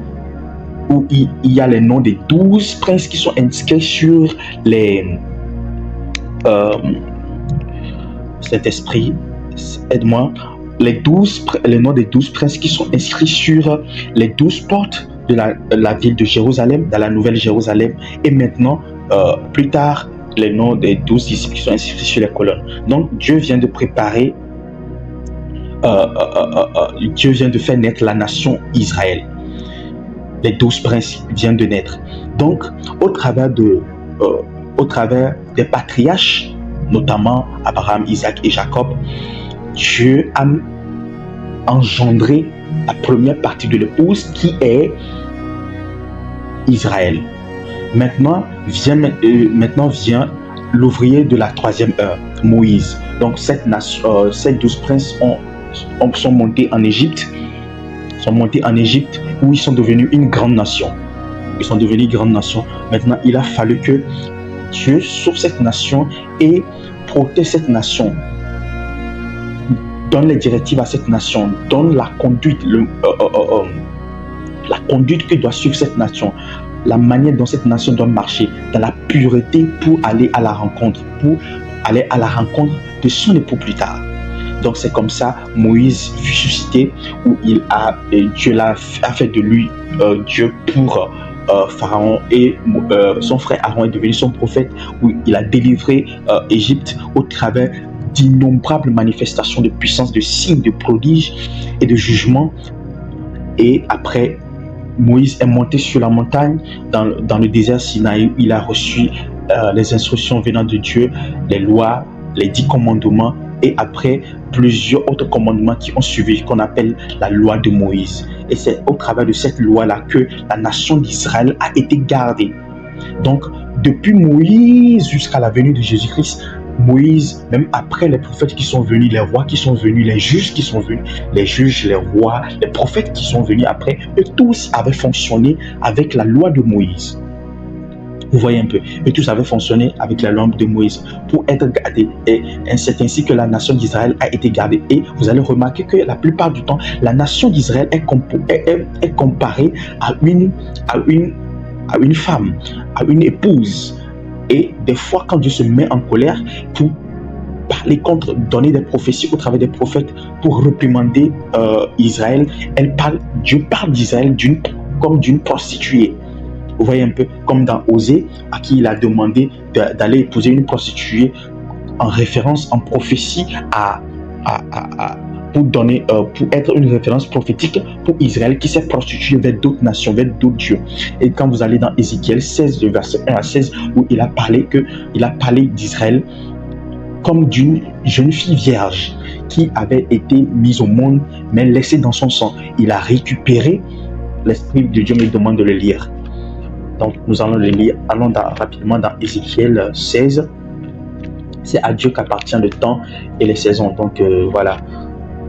où il y a les noms des 12 princes qui sont inscrits sur les... Saint-Esprit, aide-moi. Les noms des 12 princes qui sont inscrits sur les 12 portes de la ville de Jérusalem, dans la nouvelle Jérusalem, et maintenant, plus tard, les noms des 12 disciples qui sont inscrits sur les colonnes. Donc, Dieu vient de préparer, Dieu vient de faire naître la nation Israël. Les 12 princes viennent de naître. Donc, au travers des patriarches, notamment Abraham, Isaac et Jacob, Dieu a engendré la première partie de l'épouse qui est Israël. Maintenant vient l'ouvrier de la troisième heure, Moïse. Donc ces 12 princes sont montés en Égypte, où ils sont devenus une grande nation. Maintenant, il a fallu que Dieu sauve cette nation et protège cette nation, donne les directives à cette nation, donne la conduite, la conduite que doit suivre cette nation, la manière dont cette nation doit marcher dans la pureté pour aller à la rencontre de son époux plus tard. Donc c'est comme ça Moïse fut suscité, où Dieu a fait de lui Dieu pour Pharaon, et son frère Aaron est devenu son prophète, où il a délivré Égypte au travers d'innombrables manifestations de puissance, de signes, de prodiges et de jugements. Et après, Moïse est monté sur la montagne dans le désert Sinaï, où il a reçu les instructions venant de Dieu, les lois, les 10 commandements, et après plusieurs autres commandements qui ont suivi, qu'on appelle la loi de Moïse. Et c'est au travers de cette loi-là que la nation d'Israël a été gardée. Donc, depuis Moïse jusqu'à la venue de Jésus-Christ, Moïse, même après les prophètes qui sont venus, les rois qui sont venus, les juges qui sont venus, les juges, les rois, les prophètes qui sont venus après, eux tous avaient fonctionné avec la loi de Moïse. Vous voyez un peu, eux tous avaient fonctionné avec la loi de Moïse pour être gardés. Et c'est ainsi que la nation d'Israël a été gardée. Et vous allez remarquer que la plupart du temps, la nation d'Israël est comparée à une femme, à une épouse. Et des fois, quand Dieu se met en colère pour parler contre, donner des prophéties au travers des prophètes pour réprimander Israël, Dieu parle d'Israël comme d'une prostituée. Vous voyez un peu, comme dans Osée, à qui il a demandé d'aller épouser une prostituée, en référence, en prophétie pour être une référence prophétique pour Israël qui s'est prostitué vers d'autres nations, vers d'autres dieux. Et quand vous allez dans Ézéchiel 16, le verset 1 à 16, où il a parlé d'Israël comme d'une jeune fille vierge qui avait été mise au monde, mais laissée dans son sang. Il a récupéré, l'Esprit de Dieu me demande de le lire. Donc nous allons le lire, rapidement dans Ézéchiel 16. C'est à Dieu qu'appartient le temps et les saisons. Donc voilà,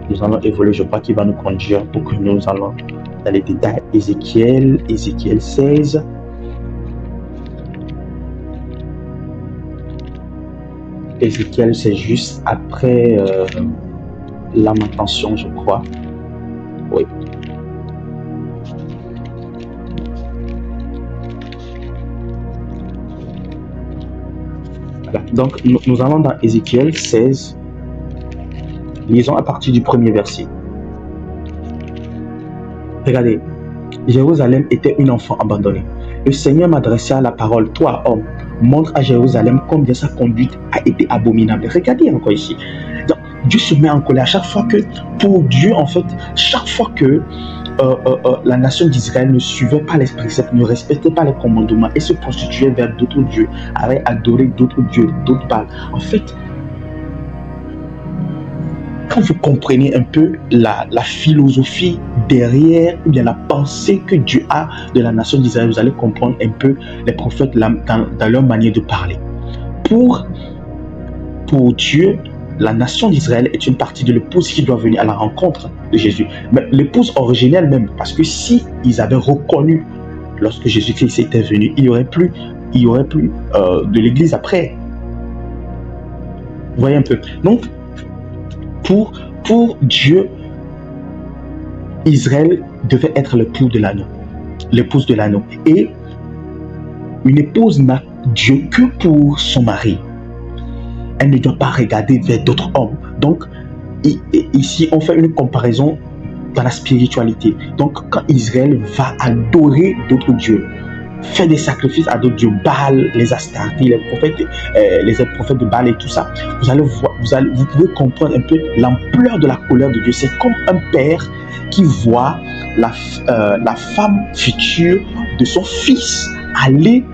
nous allons évoluer, je crois qu'il va nous conduire pour que nous allons dans les détails. Ézéchiel 16. Ézéchiel, c'est juste après Lamentation, je crois. Oui. Voilà. Donc, nous allons dans Ézéchiel 16. Lisons à partir du premier verset. Regardez, Jérusalem était une enfant abandonnée. Le Seigneur m'adressa la parole, toi, homme, montre à Jérusalem combien sa conduite a été abominable. Regardez encore ici. Donc, Dieu se met en colère chaque fois que, pour Dieu, en fait, chaque fois que la nation d'Israël ne suivait pas les préceptes, ne respectait pas les commandements et se prostituait vers d'autres dieux, avait adoré d'autres dieux, d'autres Baals. En fait, quand vous comprenez un peu la philosophie derrière, ou bien la pensée que Dieu a de la nation d'Israël, vous allez comprendre un peu les prophètes dans leur manière de parler. Pour Dieu, la nation d'Israël est une partie de l'épouse qui doit venir à la rencontre de Jésus. Mais l'épouse originelle même, parce que si ils avaient reconnu lorsque Jésus-Christ était venu, il y aurait plus de l'église après. Vous voyez un peu. Donc, pour Dieu, Israël devait être l'époux de l'agneau, l'épouse de l'agneau. Et une épouse n'a Dieu que pour son mari. Elle ne doit pas regarder vers d'autres hommes. Donc, ici, on fait une comparaison dans la spiritualité. Donc, quand Israël va adorer d'autres dieux, faire des sacrifices à d'autres dieux, Baal, les Astartés, les prophètes de Baal et tout ça, vous pouvez comprendre un peu l'ampleur de la colère de Dieu. C'est comme un père qui voit la femme future de son fils aller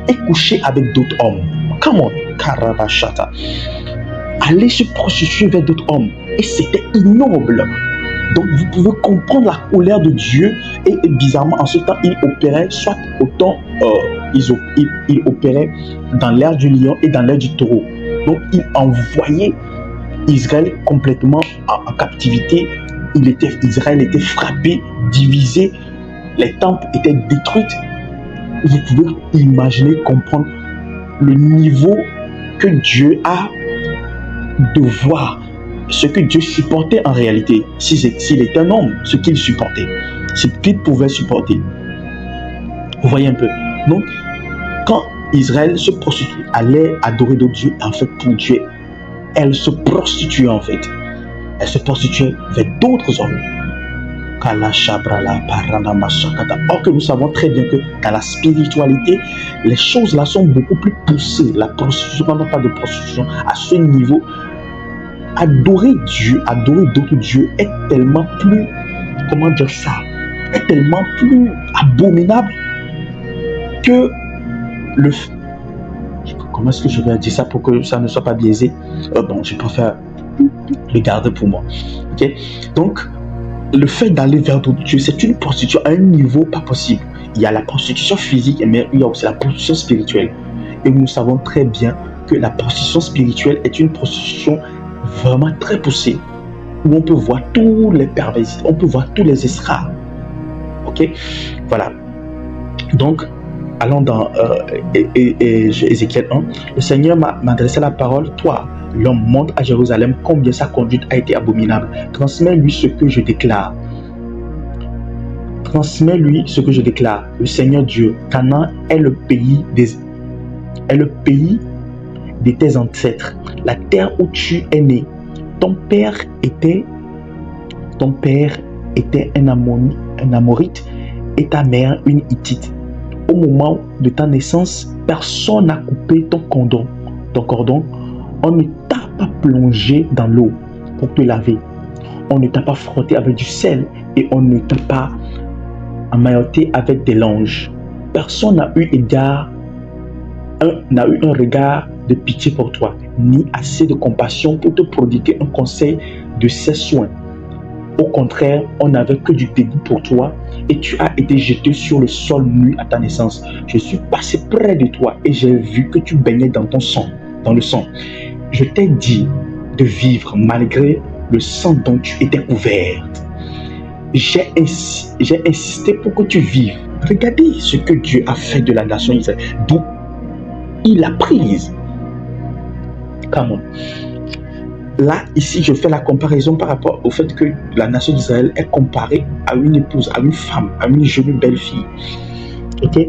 et coucher avec d'autres hommes. Comment Karabashata. Aller se prostituer vers d'autres hommes. Et c'était ignoble. Donc vous pouvez comprendre la colère de Dieu. Et bizarrement, en ce temps, il opérait soit autant il opérait dans l'ère du lion et dans l'ère du taureau. Donc il envoyait Israël complètement en captivité. Israël était frappé, divisé. Les temples étaient détruits. Vous pouvez imaginer, comprendre le niveau que Dieu a de voir ce que Dieu supportait en réalité. S'il était un homme, ce qu'il supportait, ce qu'il pouvait supporter. Vous voyez un peu. Donc, quand Israël se prostitue, allait adorer d'autres dieux, en fait, pour Dieu, elle se prostituait en fait. Elle se prostituait vers d'autres hommes. Or que nous savons très bien que dans la spiritualité, les choses là sont beaucoup plus poussées. La prostitution, non pas de prostitution, à ce niveau, adorer Dieu, adorer d'autres dieux est tellement plus, comment dire ça, est tellement plus abominable que comment est-ce que je vais dire ça pour que ça ne soit pas biaisé? Bon, je préfère le garder pour moi. Ok? Donc, le fait d'aller vers d'autres dieux, c'est une prostitution à un niveau pas possible. Il y a la prostitution physique, mais il y a aussi la prostitution spirituelle. Et nous savons très bien que la prostitution spirituelle est une prostitution vraiment très poussée, où on peut voir tous les perversités, on peut voir tous les escrocs. Ok? Voilà. Donc, allons dans Ézéchiel 1. Le Seigneur m'a adressé la parole. Toi, l'homme, monte à Jérusalem combien sa conduite a été abominable. Transmets-lui ce que je déclare. Transmets-lui ce que je déclare. Le Seigneur Dieu, Canaan est le pays de tes ancêtres, la terre où tu es né. Ton père était un Amorite et ta mère une Hittite. Au moment de ta naissance, personne n'a coupé ton cordon. On ne t'a pas plongé dans l'eau pour te laver. On ne t'a pas frotté avec du sel et on ne t'a pas emmailloté avec des langes. Personne n'a eu un regard de pitié pour toi, ni assez de compassion pour te prodiguer un conseil de ses soins. Au contraire, on n'avait que du dégoût pour toi et tu as été jeté sur le sol nu à ta naissance. Je suis passé près de toi et j'ai vu que tu baignais dans ton sang, dans le sang. Je t'ai dit de vivre malgré le sang dont tu étais couverte. J'ai insisté pour que tu vives. Regardez ce que Dieu a fait de la nation Israël, d'où il l'a prise. Comment? Là, ici, je fais la comparaison par rapport au fait que la nation d'Israël est comparée à une épouse, à une femme, à une jeune belle fille. Ok?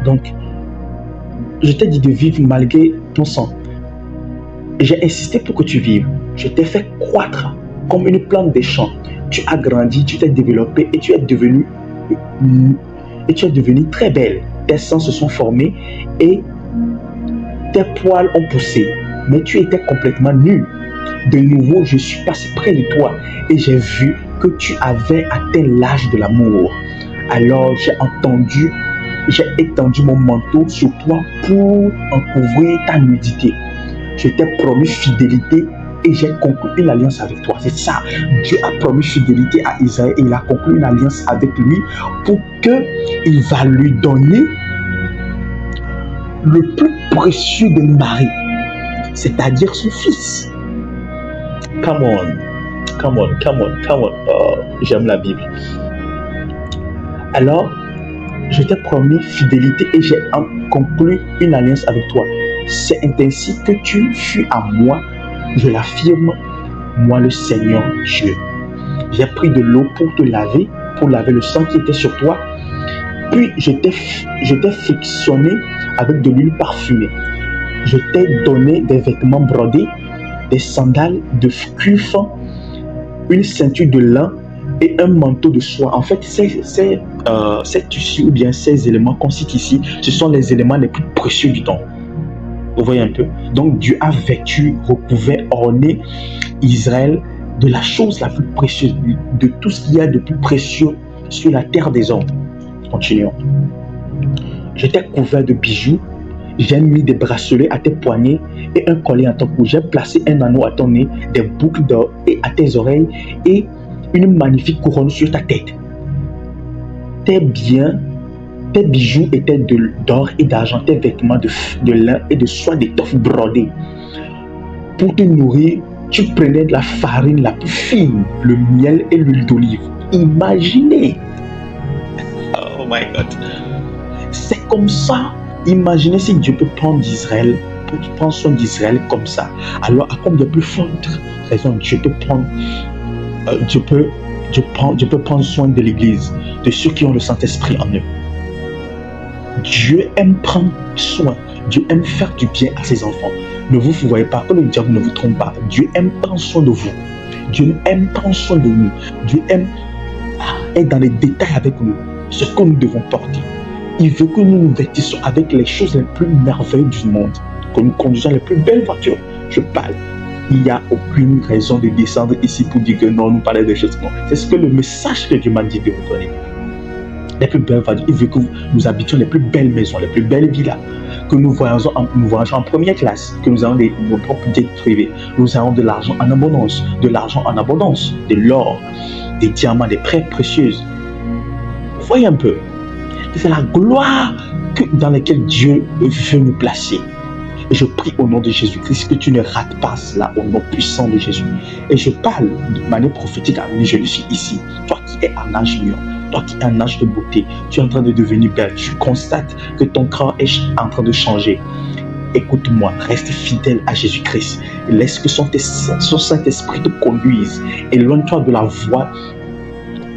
Donc, je t'ai dit de vivre malgré ton sang. J'ai insisté pour que tu vives. Je t'ai fait croître comme une plante des champs. Tu as grandi, tu t'es développé et tu es devenue très belle. Tes seins se sont formés et tes poils ont poussé. Mais tu étais complètement nu. De nouveau, je suis passé près de toi et j'ai vu que tu avais atteint l'âge de l'amour. Alors j'ai étendu mon manteau sur toi pour en couvrir ta nudité. Je t'ai promis fidélité et j'ai conclu une alliance avec toi. C'est ça. Dieu a promis fidélité à Israël et il a conclu une alliance avec lui pour qu'il va lui donner le plus précieux des maris. c'est-à-dire son fils. Come on. Oh, j'aime la Bible. Alors, je t'ai promis fidélité et j'ai conclu une alliance avec toi. C'est ainsi que tu fus à moi, je l'affirme, moi le Seigneur Dieu. J'ai pris de l'eau pour laver le sang qui était sur toi, puis je t'ai frictionné avec de l'huile parfumée. Je t'ai donné des vêtements brodés, des sandales de cuivre, une ceinture de lin et un manteau de soie. En fait, ces tissus ou bien ces éléments qu'on cite ici, ce sont les éléments les plus précieux du temps. Vous voyez un peu? Donc Dieu a vêtu, recouvert, orné Israël de la chose la plus précieuse, de tout ce qu'il y a de plus précieux sur la terre des hommes. Continuons. Je t'ai couvert de bijoux, j'ai mis des bracelets à tes poignets et un collier à ton cou. J'ai placé un anneau à ton nez, des boucles d'or et à tes oreilles et une magnifique couronne sur ta tête. Tes bijoux étaient d'or et d'argent, tes vêtements de lin et de soie d'étoffe brodée. Pour te nourrir, tu prenais de la farine la plus fine, le miel et l'huile d'olive. Imaginez! Oh my God! C'est comme ça. Imaginez si Dieu peut prendre soin d'Israël comme ça. Alors, à combien de plus forte raison Dieu peut prendre soin de l'Église, de ceux qui ont le Saint-Esprit en eux. Dieu aime prendre soin. Dieu aime faire du bien à ses enfants. Ne vous voyez pas, que le diable ne vous trompe pas. Dieu aime prendre soin de vous. Dieu aime prendre soin de nous. Dieu aime être dans les détails avec nous, ce que nous devons porter. Il veut que nous nous vêtissions avec les choses les plus merveilleuses du monde, que nous conduisons les plus belles voitures. Je parle. Il n'y a aucune raison de descendre ici pour dire que non, nous parlons des choses. Non, c'est ce que le message que Dieu m'a dit de vous donner. Les plus belles voitures. Il veut que nous habitions les plus belles maisons, les plus belles villas, que nous voyageons en première classe, que nous avons nos propres jets privés. Nous avons de l'argent en abondance, de l'or, des diamants, des pierres précieuses. Voyez un peu. C'est la gloire dans laquelle Dieu veut nous placer. Et je prie au nom de Jésus-Christ que tu ne rates pas cela au nom puissant de Jésus. Et je parle de manière prophétique à lui, je le suis ici. Toi qui es un âge mûr, toi qui es un âge de beauté, tu es en train de devenir belle. Tu constates que ton corps est en train de changer. Écoute-moi, reste fidèle à Jésus-Christ. Laisse que son Saint-Esprit te conduise. Éloigne-toi de la voie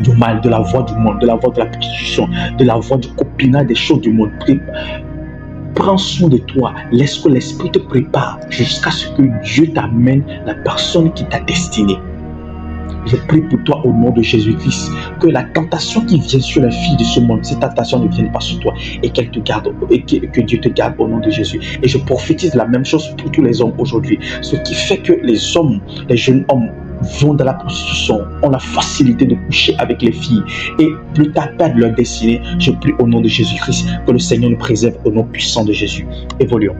du mal, de la voie du monde, de la voie de la prostitution, de la voie du copinage des choses du monde. Prends soin de toi, laisse que l'Esprit te prépare jusqu'à ce que Dieu t'amène la personne qui t'a destiné. Je prie pour toi au nom de Jésus-Christ, que la tentation qui vient sur les filles de ce monde, cette tentation ne vienne pas sur toi et qu'elle te garde, et que Dieu te garde au nom de Jésus. Et je prophétise la même chose pour tous les hommes aujourd'hui. Ce qui fait que les hommes, les jeunes hommes, vont dans la prostitution, ont la facilité de coucher avec les filles et plus tard perdent leur destinée. Je prie au nom de Jésus-Christ que le Seigneur nous préserve au nom puissant de Jésus. Évoluons.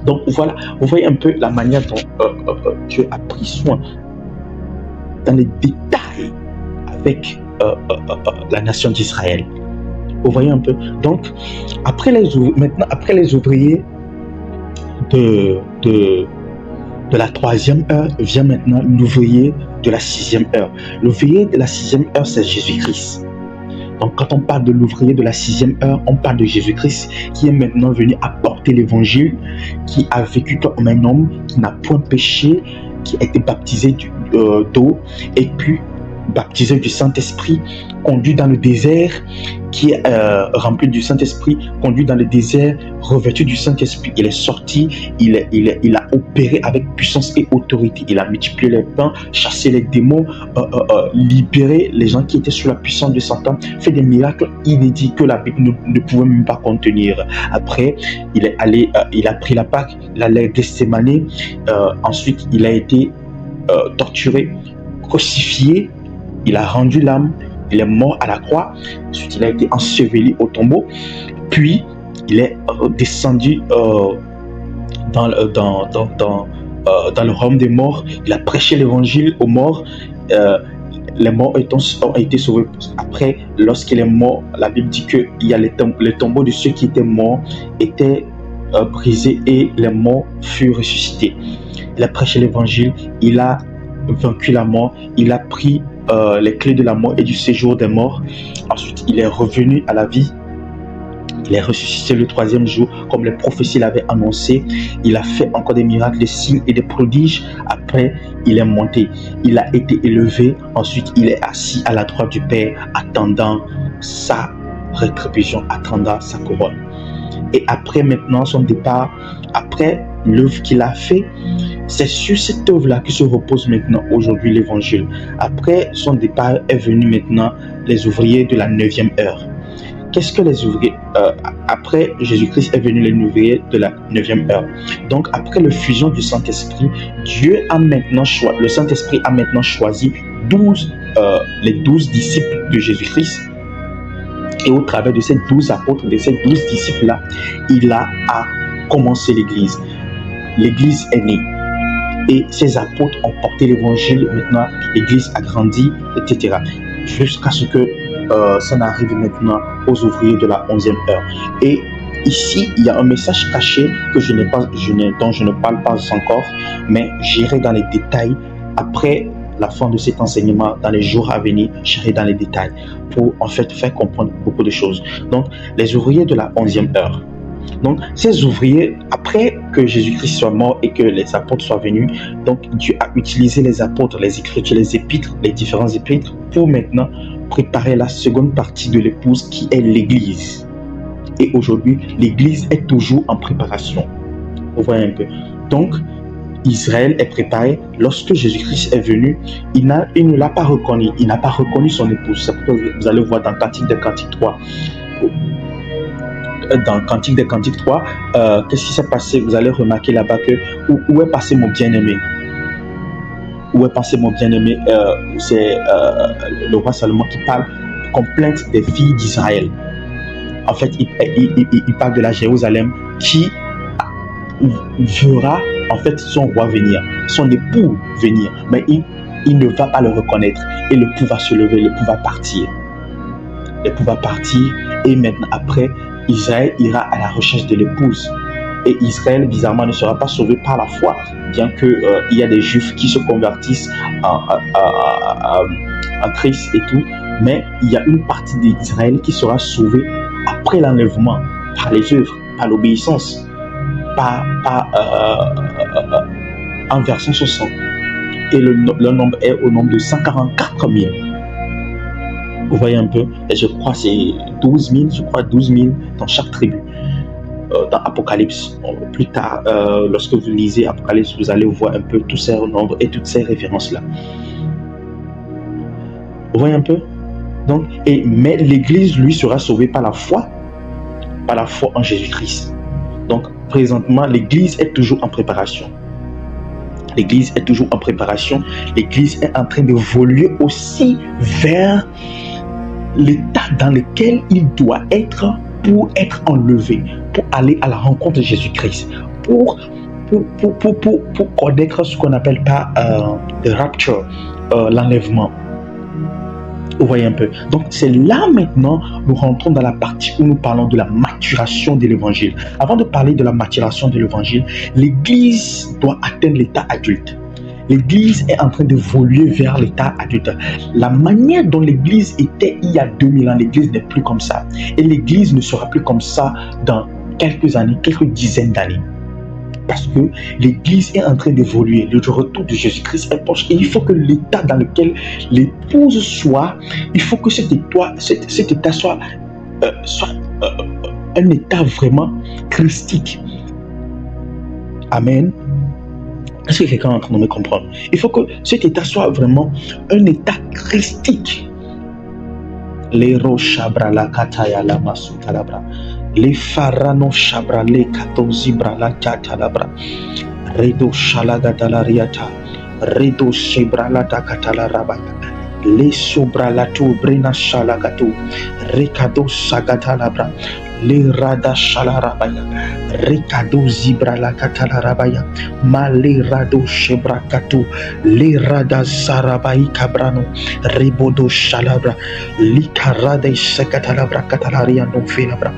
Donc voilà, vous voyez un peu la manière dont Dieu a pris soin dans les détails avec la nation d'Israël. Vous voyez un peu. Donc après les ouvriers de la 3e heure, vient maintenant l'ouvrier de la 6e heure. L'ouvrier de la 6e heure, c'est Jésus-Christ. Donc quand on parle de l'ouvrier de la 6e heure, on parle de Jésus-Christ qui est maintenant venu apporter l'évangile, qui a vécu comme un homme, qui n'a point péché, qui a été baptisé d'eau et puis baptisé du Saint-Esprit, conduit dans le désert, qui est rempli du Saint-Esprit, conduit dans le désert, revêtu du Saint-Esprit. Il est sorti, il a opéré avec puissance et autorité. Il a multiplié les pains, chassé les démons, libéré les gens qui étaient sous la puissance de Satan, fait des miracles inédits que la Bible ne pouvait même pas contenir. Après, il est allé, il a pris la Pâque, il allait à Gethsémani, ensuite il a été torturé, crucifié, il a rendu l'âme, il est mort à la croix, ensuite il a été enseveli au tombeau, puis il est descendu dans le royaume des morts, il a prêché l'évangile aux morts, les morts ont été sauvés. Après, lorsqu'il est mort, la Bible dit que il y a les tombeaux de ceux qui étaient morts étaient brisé et les morts furent ressuscités. Il a prêché l'évangile, il a vaincu la mort, il a pris les clés de la mort et du séjour des morts. Ensuite, il est revenu à la vie. Il est ressuscité le 3e jour, comme les prophéties l'avaient annoncé. Il a fait encore des miracles, des signes et des prodiges. Après, il est monté. Il a été élevé. Ensuite, il est assis à la droite du Père, attendant sa rétribution, attendant sa couronne. Et après maintenant son départ, après l'œuvre qu'il a fait, c'est sur cette œuvre-là que se repose maintenant aujourd'hui l'évangile. Après son départ est venu maintenant les ouvriers de la 9e heure. Qu'est-ce que les ouvriers après Jésus-Christ est venu les ouvriers de la 9e heure. Donc après la fusion du Saint-Esprit, le Saint-Esprit a maintenant choisi les 12 disciples de Jésus-Christ. Et au travers de ces 12 apôtres, de ces 12 disciples-là, il a commencé l'Église. L'Église est née. Et ces apôtres ont porté l'Évangile. Maintenant, l'Église a grandi, etc. Jusqu'à ce que ça n'arrive maintenant aux ouvriers de la 11e heure. Et ici, il y a un message caché dont je ne parle pas encore, mais j'irai dans les détails après la fin de cet enseignement. Dans les jours à venir, j'irai dans les détails pour en fait faire comprendre beaucoup de choses. Donc, les ouvriers de la 11e heure. Donc, ces ouvriers, après que Jésus-Christ soit mort et que les apôtres soient venus, donc Dieu a utilisé les apôtres, les Écritures, les épîtres, les différents épîtres pour maintenant préparer la seconde partie de l'épouse qui est l'Église. Et aujourd'hui, l'Église est toujours en préparation. Vous voyez un peu. Donc, Israël est préparé. Lorsque Jésus-Christ est venu, il ne l'a pas reconnu. Il n'a pas reconnu son épouse. C'est pourquoi vous allez voir dans Cantique des Cantiques 3. Dans Cantique des Cantiques 3, qu'est-ce qui s'est passé? Vous allez remarquer là-bas que où est passé mon bien-aimé? Où est passé mon bien-aimé? C'est le roi Salomon qui parle complainte des filles d'Israël. En fait, il parle de la Jérusalem qui verra en fait son roi venir, son époux venir, mais il ne va pas le reconnaître et l'époux va se lever, l'époux va partir. L'époux va partir et maintenant après, Israël ira à la recherche de l'épouse. Et Israël, bizarrement, ne sera pas sauvé par la foi, bien qu'il y a des Juifs qui se convertissent en Christ et tout. Mais il y a une partie d'Israël qui sera sauvée après l'enlèvement, par les œuvres, par l'obéissance, en versant son sang. Et le nombre est au nombre de 144 000. Vous voyez un peu, et je crois que c'est 12 000 dans chaque tribu. Dans Apocalypse, plus tard, lorsque vous lisez Apocalypse, vous allez voir un peu tous ces nombres et toutes ces références-là. Vous voyez un peu? Donc, mais l'Église, lui, sera sauvée par la foi en Jésus-Christ. Donc, présentement, l'Église est toujours en préparation. L'Église est toujours en préparation. L'Église est en train d'évoluer aussi vers l'état dans lequel il doit être pour être enlevé, pour aller à la rencontre de Jésus-Christ, pour connaître ce qu'on appelle pas le rapture, l'enlèvement. Vous voyez un peu. Donc c'est là maintenant nous rentrons dans la partie où nous parlons de la maturation de l'évangile. Avant de parler de la maturation de l'évangile, l'Église doit atteindre l'état adulte. L'Église est en train d'évoluer vers l'état adulte. La manière dont l'Église était il y a 2000 ans, l'Église n'est plus comme ça. Et l'Église ne sera plus comme ça dans quelques années, quelques dizaines d'années. Parce que l'Église est en train d'évoluer. Le retour de Jésus-Christ est proche. Et il faut que l'état dans lequel l'épouse soit, il faut que cet état soit un état vraiment christique. Amen. Est-ce que quelqu'un est en train de me comprendre? Il faut que cet état soit vraiment un état christique. Les rochabra la kataya la masutalabra. Les farano shabra le katozibra la katalabra. Redo shalagadalariata. Redo shebra la takatala rabaya. Les sobra la tu brena shalagato. Rekado sagatalabra. Le rada shalarabaya, rekado zibra la katalarabaya, male rado shebra kato, le rada zarabai kabrano, rebodo shalabra, li karade sekatalabra katalaria no felabra.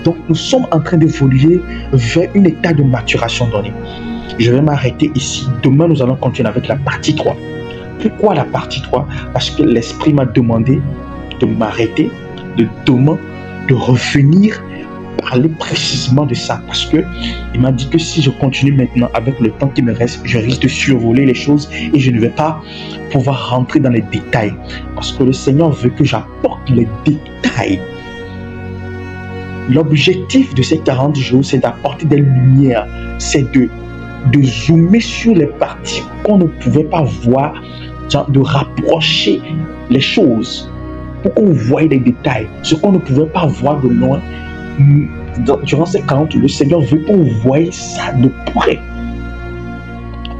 Donc, nous sommes en train d'évoluer vers un état de maturation donné. Je vais m'arrêter ici. Demain, nous allons continuer avec la partie 3. Pourquoi la partie 3? Parce que l'Esprit m'a demandé de m'arrêter, de demain, de revenir parler précisément de ça. Parce que il m'a dit que si je continue maintenant avec le temps qui me reste, je risque de survoler les choses et je ne vais pas pouvoir rentrer dans les détails. Parce que le Seigneur veut que j'apporte les détails. L'objectif de ces 40 jours, c'est d'apporter des lumières. C'est de zoomer sur les parties qu'on ne pouvait pas voir, de rapprocher les choses pour qu'on voie les détails. Ce qu'on ne pouvait pas voir de loin, durant ces 40, le Seigneur veut qu'on voie ça de près.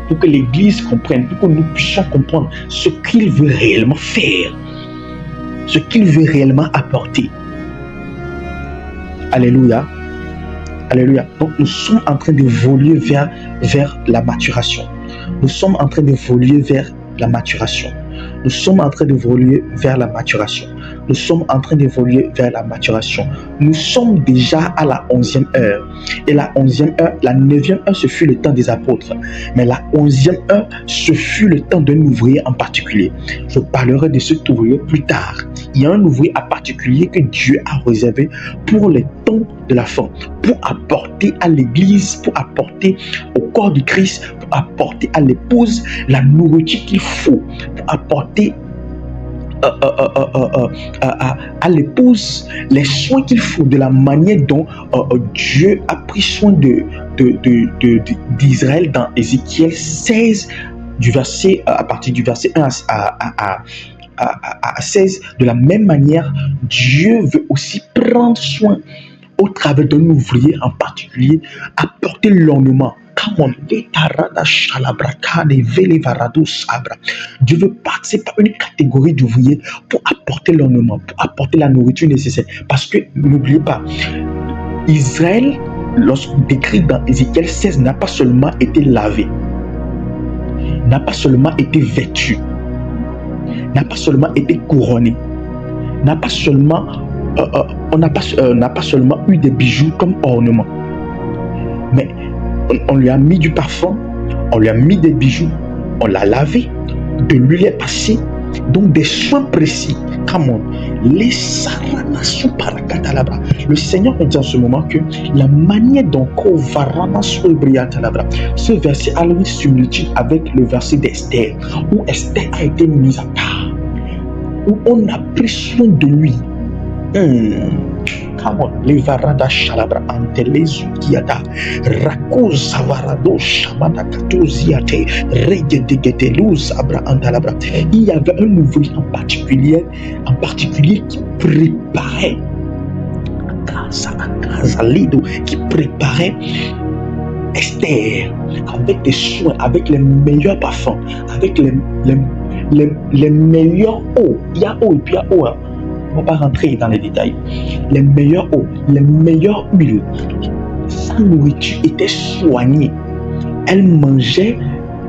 Pour que l'Église comprenne, pour que nous puissions comprendre ce qu'il veut réellement faire, ce qu'il veut réellement apporter. Alléluia. Alléluia. Donc nous sommes en train d'évoluer vers la maturation. Nous sommes en train d'évoluer vers la maturation. Nous sommes en train d'évoluer vers la maturation. Nous sommes en train d'évoluer vers la maturation. Nous sommes déjà à la 11e heure. Et la 11e heure, la 9e heure, ce fut le temps des apôtres. Mais la 11e heure, ce fut le temps d'un ouvrier en particulier. Je parlerai de cet ouvrier plus tard. Il y a un ouvrier en particulier que Dieu a réservé pour les temps de la fin, pour apporter à l'Église, pour apporter au corps du Christ, pour apporter à l'épouse la nourriture qu'il faut, pour apporter à l'épouse les soins qu'il faut, de la manière dont Dieu a pris soin d'Israël dans Ézéchiel 16, à partir du verset 1 à 16. De la même manière, Dieu veut aussi prendre soin au travers d'un ouvrier en particulier, apporter l'ornement. Dieu veut passer par une catégorie d'ouvriers pour apporter l'ornement, pour apporter la nourriture nécessaire. Parce que n'oubliez pas, Israël, lorsqu'on décrit dans Ézéchiel 16, n'a pas seulement été lavé, n'a pas seulement été vêtu, n'a pas seulement été couronné, n'a pas seulement n'a pas seulement eu des bijoux comme ornement, mais on lui a mis du parfum, on lui a mis des bijoux, on l'a lavé, de l'huile est passée, donc des soins précis. Come on, les saranasu parakatalabra. Le Seigneur me dit en ce moment que la manière dont ce verset a une similitude avec le verset d'Esther, où Esther a été mise à part, où on a pris soin de lui. Come on, les varada shalabra antelezu kiada rako savarado shamana katoziate regedegeteluz abra antalabra. Il y avait un ouvrier en particulier qui préparait qui préparait Esther avec des soins, avec les meilleurs parfums, avec les meilleures eaux. Il y a eau et puis il y a eau. On ne va pas rentrer dans les détails. Les meilleures eaux, les meilleures huiles. Sa nourriture était soignée. Elle mangeait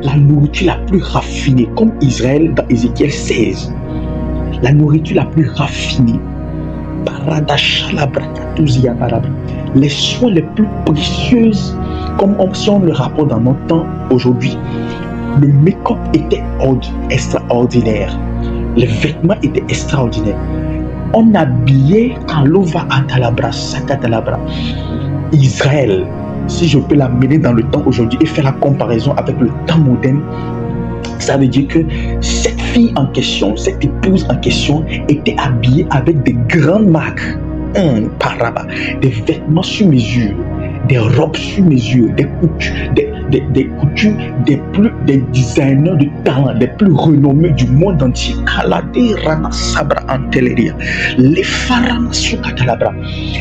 la nourriture la plus raffinée, comme Israël dans Ézéchiel 16. La nourriture la plus raffinée. Les soins les plus précieuses, comme si on le rapporte dans notre temps aujourd'hui. Le make-up était extraordinaire. Les vêtements étaient extraordinaires. On habillait Kalova Atalabra, Sakatalabra. Israël, si je peux l'amener dans le temps aujourd'hui et faire la comparaison avec le temps moderne, ça veut dire que cette fille en question, cette épouse en question, était habillée avec des grandes marques, des vêtements sur mesure, des robes sur mesure, des coutures, des designers de talent, les plus renommés du monde entier. Les pharaons sur Katalabra.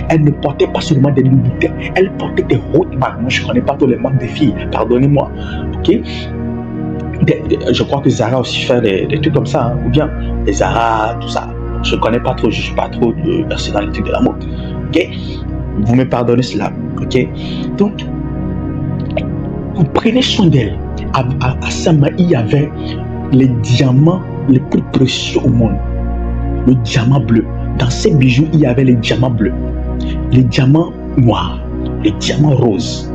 Elle ne portait pas seulement des Louboutins, elle portait des hautes marques. Moi, je ne connais pas tous les marques des filles, pardonnez-moi. Ok? Je crois que Zara aussi fait des trucs comme ça, hein? Ou bien les Zara, tout ça. Je ne connais pas trop, je ne suis pas trop versé dans les trucs de la mode. Ok? Vous me pardonnez cela. Ok? Donc, vous prenez soin d'elle. À sa main, il y avait les diamants les plus précieux au monde. Le diamant bleu. Dans ces bijoux, il y avait les diamants bleus. les diamants noirs, les diamants roses.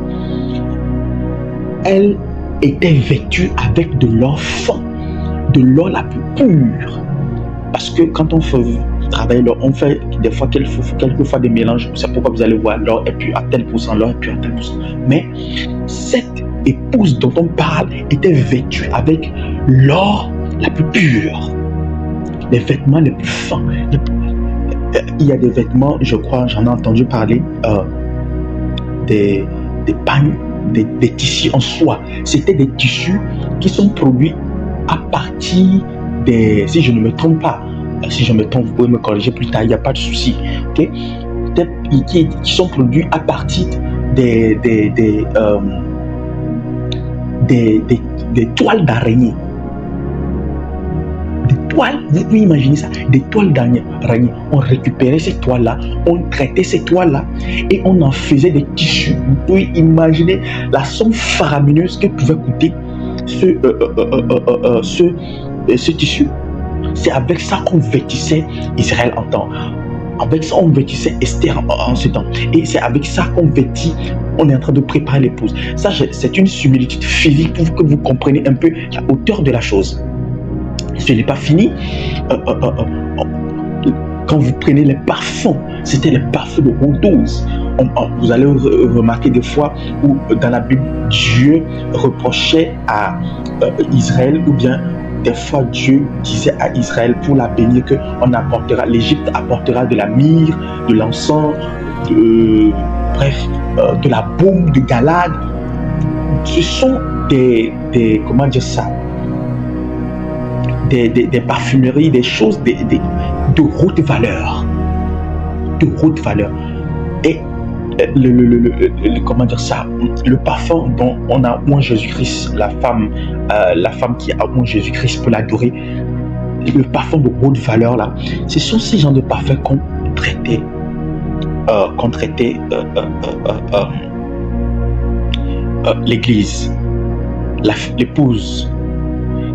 Elle était vêtue avec de l'or fin, de l'or la plus pure. Parce que quand on fait travailler l'or, on fait des fois quelquefois des mélanges. C'est pourquoi vous allez voir l'or est plus à tel pourcent, l'or est plus à tel pourcent. Mais cette épouse dont on parle était vêtue avec l'or la plus pure, les vêtements les plus fins. Il y a des vêtements, je crois, j'en ai entendu parler, des pagnes, des tissus en soie. C'était des tissus qui sont produits à partir des... Si je ne me trompe pas, si je me trompe, vous pouvez me corriger plus tard, il n'y a pas de souci. Okay? Qui sont produits à partir des toiles d'araignée. Des toiles, vous pouvez imaginer ça, des toiles d'araignée. On récupérait ces toiles-là, on traitait ces toiles-là et on en faisait des tissus. Vous pouvez imaginer la somme faramineuse que pouvait coûter ce tissu. C'est avec ça qu'on vêtissait Israël en temps. Avec ça, on vêtissait Esther en ce temps. Et c'est avec ça qu'on vêtit, on est en train de préparer l'épouse. Ça, c'est une similitude physique pour que vous compreniez un peu la hauteur de la chose. Ce n'est pas fini. Quand vous prenez les parfums, c'était les parfums de haute dose. Vous allez remarquer des fois où dans la Bible, Dieu reprochait à Israël, ou bien des fois Dieu disait à Israël pour la bénir que l'Égypte apportera de la myrrhe, de l'encens, de la baume de Galade. Ce sont des comment dire ça, des parfumeries, des choses de haute valeur, et comment dire ça, le parfum dont on a oint Jésus-Christ, la femme qui a oint Jésus-Christ pour l'adorer, le parfum de haute valeur là, ce sont ces genres de parfums qu'on traitait l'église, l'épouse.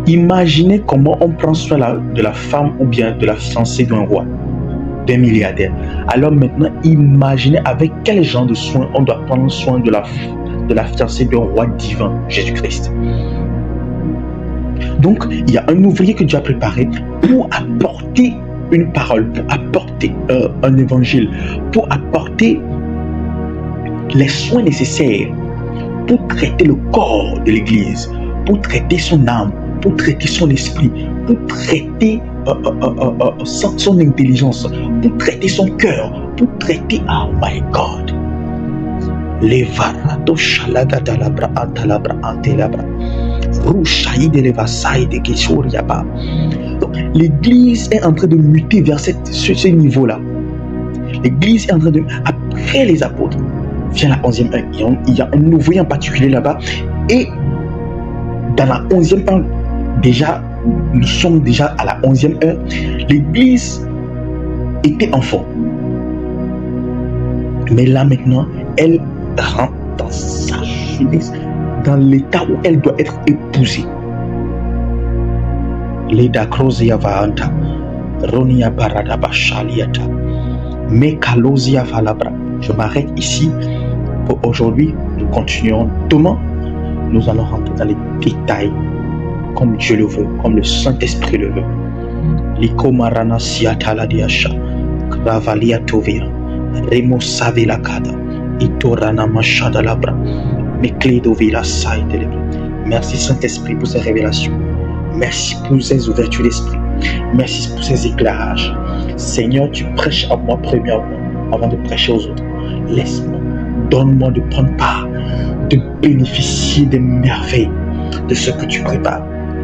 Imaginez comment on prend soin de la femme ou bien de la fiancée d'un roi, d'un milliardaire. Alors maintenant, imaginez avec quel genre de soin on doit prendre soin de la fiancée d'un roi divin, Jésus-Christ. Donc, il y a un ouvrier que Dieu a préparé pour apporter une parole, pour apporter un évangile, pour apporter les soins nécessaires pour traiter le corps de l'Église, pour traiter son âme, pour traiter son esprit, pour traiter son intelligence, pour traiter son cœur, pour traiter, oh my God, les varato shalagadalabra antalabra antelabra rouchaï de l'evasai de keshoriaba. Donc l'Église est en train de muter vers ce niveau-là. L'Église est en train de, après les apôtres, vient la 11e heure. Il y a un ouvrier en particulier là-bas, et dans la 11e heure, déjà, nous sommes déjà à la 11e heure, l'Église était enfant. Mais là maintenant, elle rentre dans sa jeunesse, dans l'état où elle doit être épousée. Leda Crozia Vaanta, Ronia Baradaba Shaliata, Mekalosia Valabra. Je m'arrête ici pour aujourd'hui. Nous continuons demain. Nous allons rentrer dans les détails comme Dieu le veut, comme le Saint-Esprit le veut. Likomarana Siatala Diasha, Kravalia Tovia, Remo Savila Kada, Itorana Machada Labra, Mekledo Vila Saïtelebra. Merci Saint-Esprit pour ces révélations. Merci pour ces ouvertures d'esprit. Merci pour ces éclairages. Seigneur, tu prêches à moi premièrement avant de prêcher aux autres. Laisse-moi, donne-moi de prendre part, de bénéficier des merveilles de ce que tu prépares.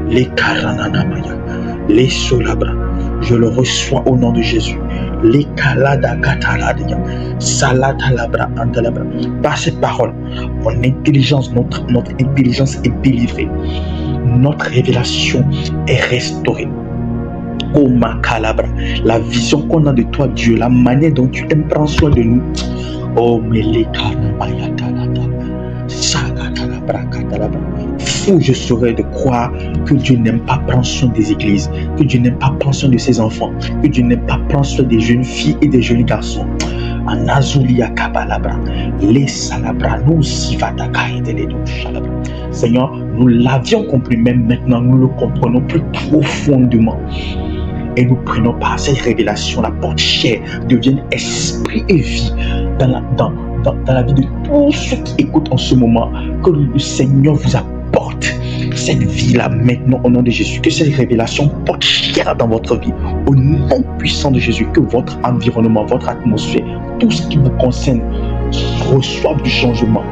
Les Karananamaya, les Solabra, je le reçois au nom de Jésus. Les Kalada Kataladia, Salatalabra Antalabra. Par ces paroles, mon intelligence, notre intelligence est délivrée. Notre révélation est restaurée. Oh ma calabra, la vision qu'on a de toi, Dieu, la manière dont tu aimes prendre soin de nous. Oh, mais les fou je serais de croire que Dieu n'aime pas prendre soin des églises, que Dieu n'aime pas prendre soin de ses enfants, que Dieu n'aime pas prendre soin des jeunes filles et des jeunes garçons. Anazulia kabalabra. Les salabra nous sivatakai de les shalabra. Seigneur, nous l'avions compris, même maintenant nous le comprenons plus profondément. Et nous prenons par cette révélation, la porte-chair devienne esprit et vie dans la vie de tous ceux qui écoutent en ce moment. Que le Seigneur vous apporte cette vie-là maintenant au nom de Jésus. Que cette révélation porte chair dans votre vie. Au nom puissant de Jésus, que votre environnement, votre atmosphère, tout ce qui vous concerne reçoive du changement.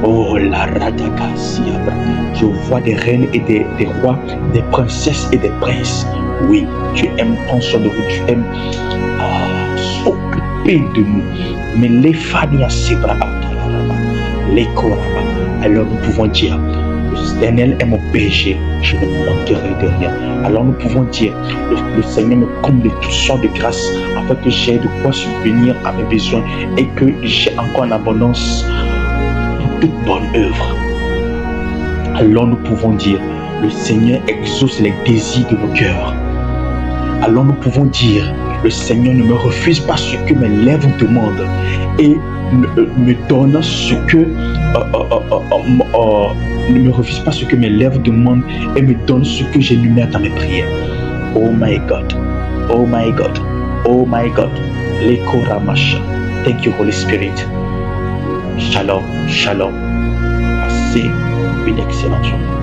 Oh la radaka siabra. Je vois des reines et des rois, des princesses et des princes. Oui, tu aimes prendre soin de vous, tu aimes s'occuper de nous. Mais les fania sebra les koraba. Alors nous pouvons dire, l'Éternel est mon berger, je ne manquerai de rien. Alors nous pouvons dire, le Seigneur me comble de toutes sortes de grâces afin que j'ai de quoi subvenir à mes besoins et que j'ai encore en abondance toute bonne œuvre. Alors nous pouvons dire, le Seigneur exauce les désirs de nos cœurs. Alors nous pouvons dire, le Seigneur ne me refuse pas ce que mes lèvres demandent et me donne ce que ne me refuse pas ce que mes lèvres demandent et me donne ce que j'énumère dans mes prières. Oh my God, oh my God, oh my God. Lekoramasha. Thank you, Holy Spirit. Shalom, shalom. Passez une excellente journée.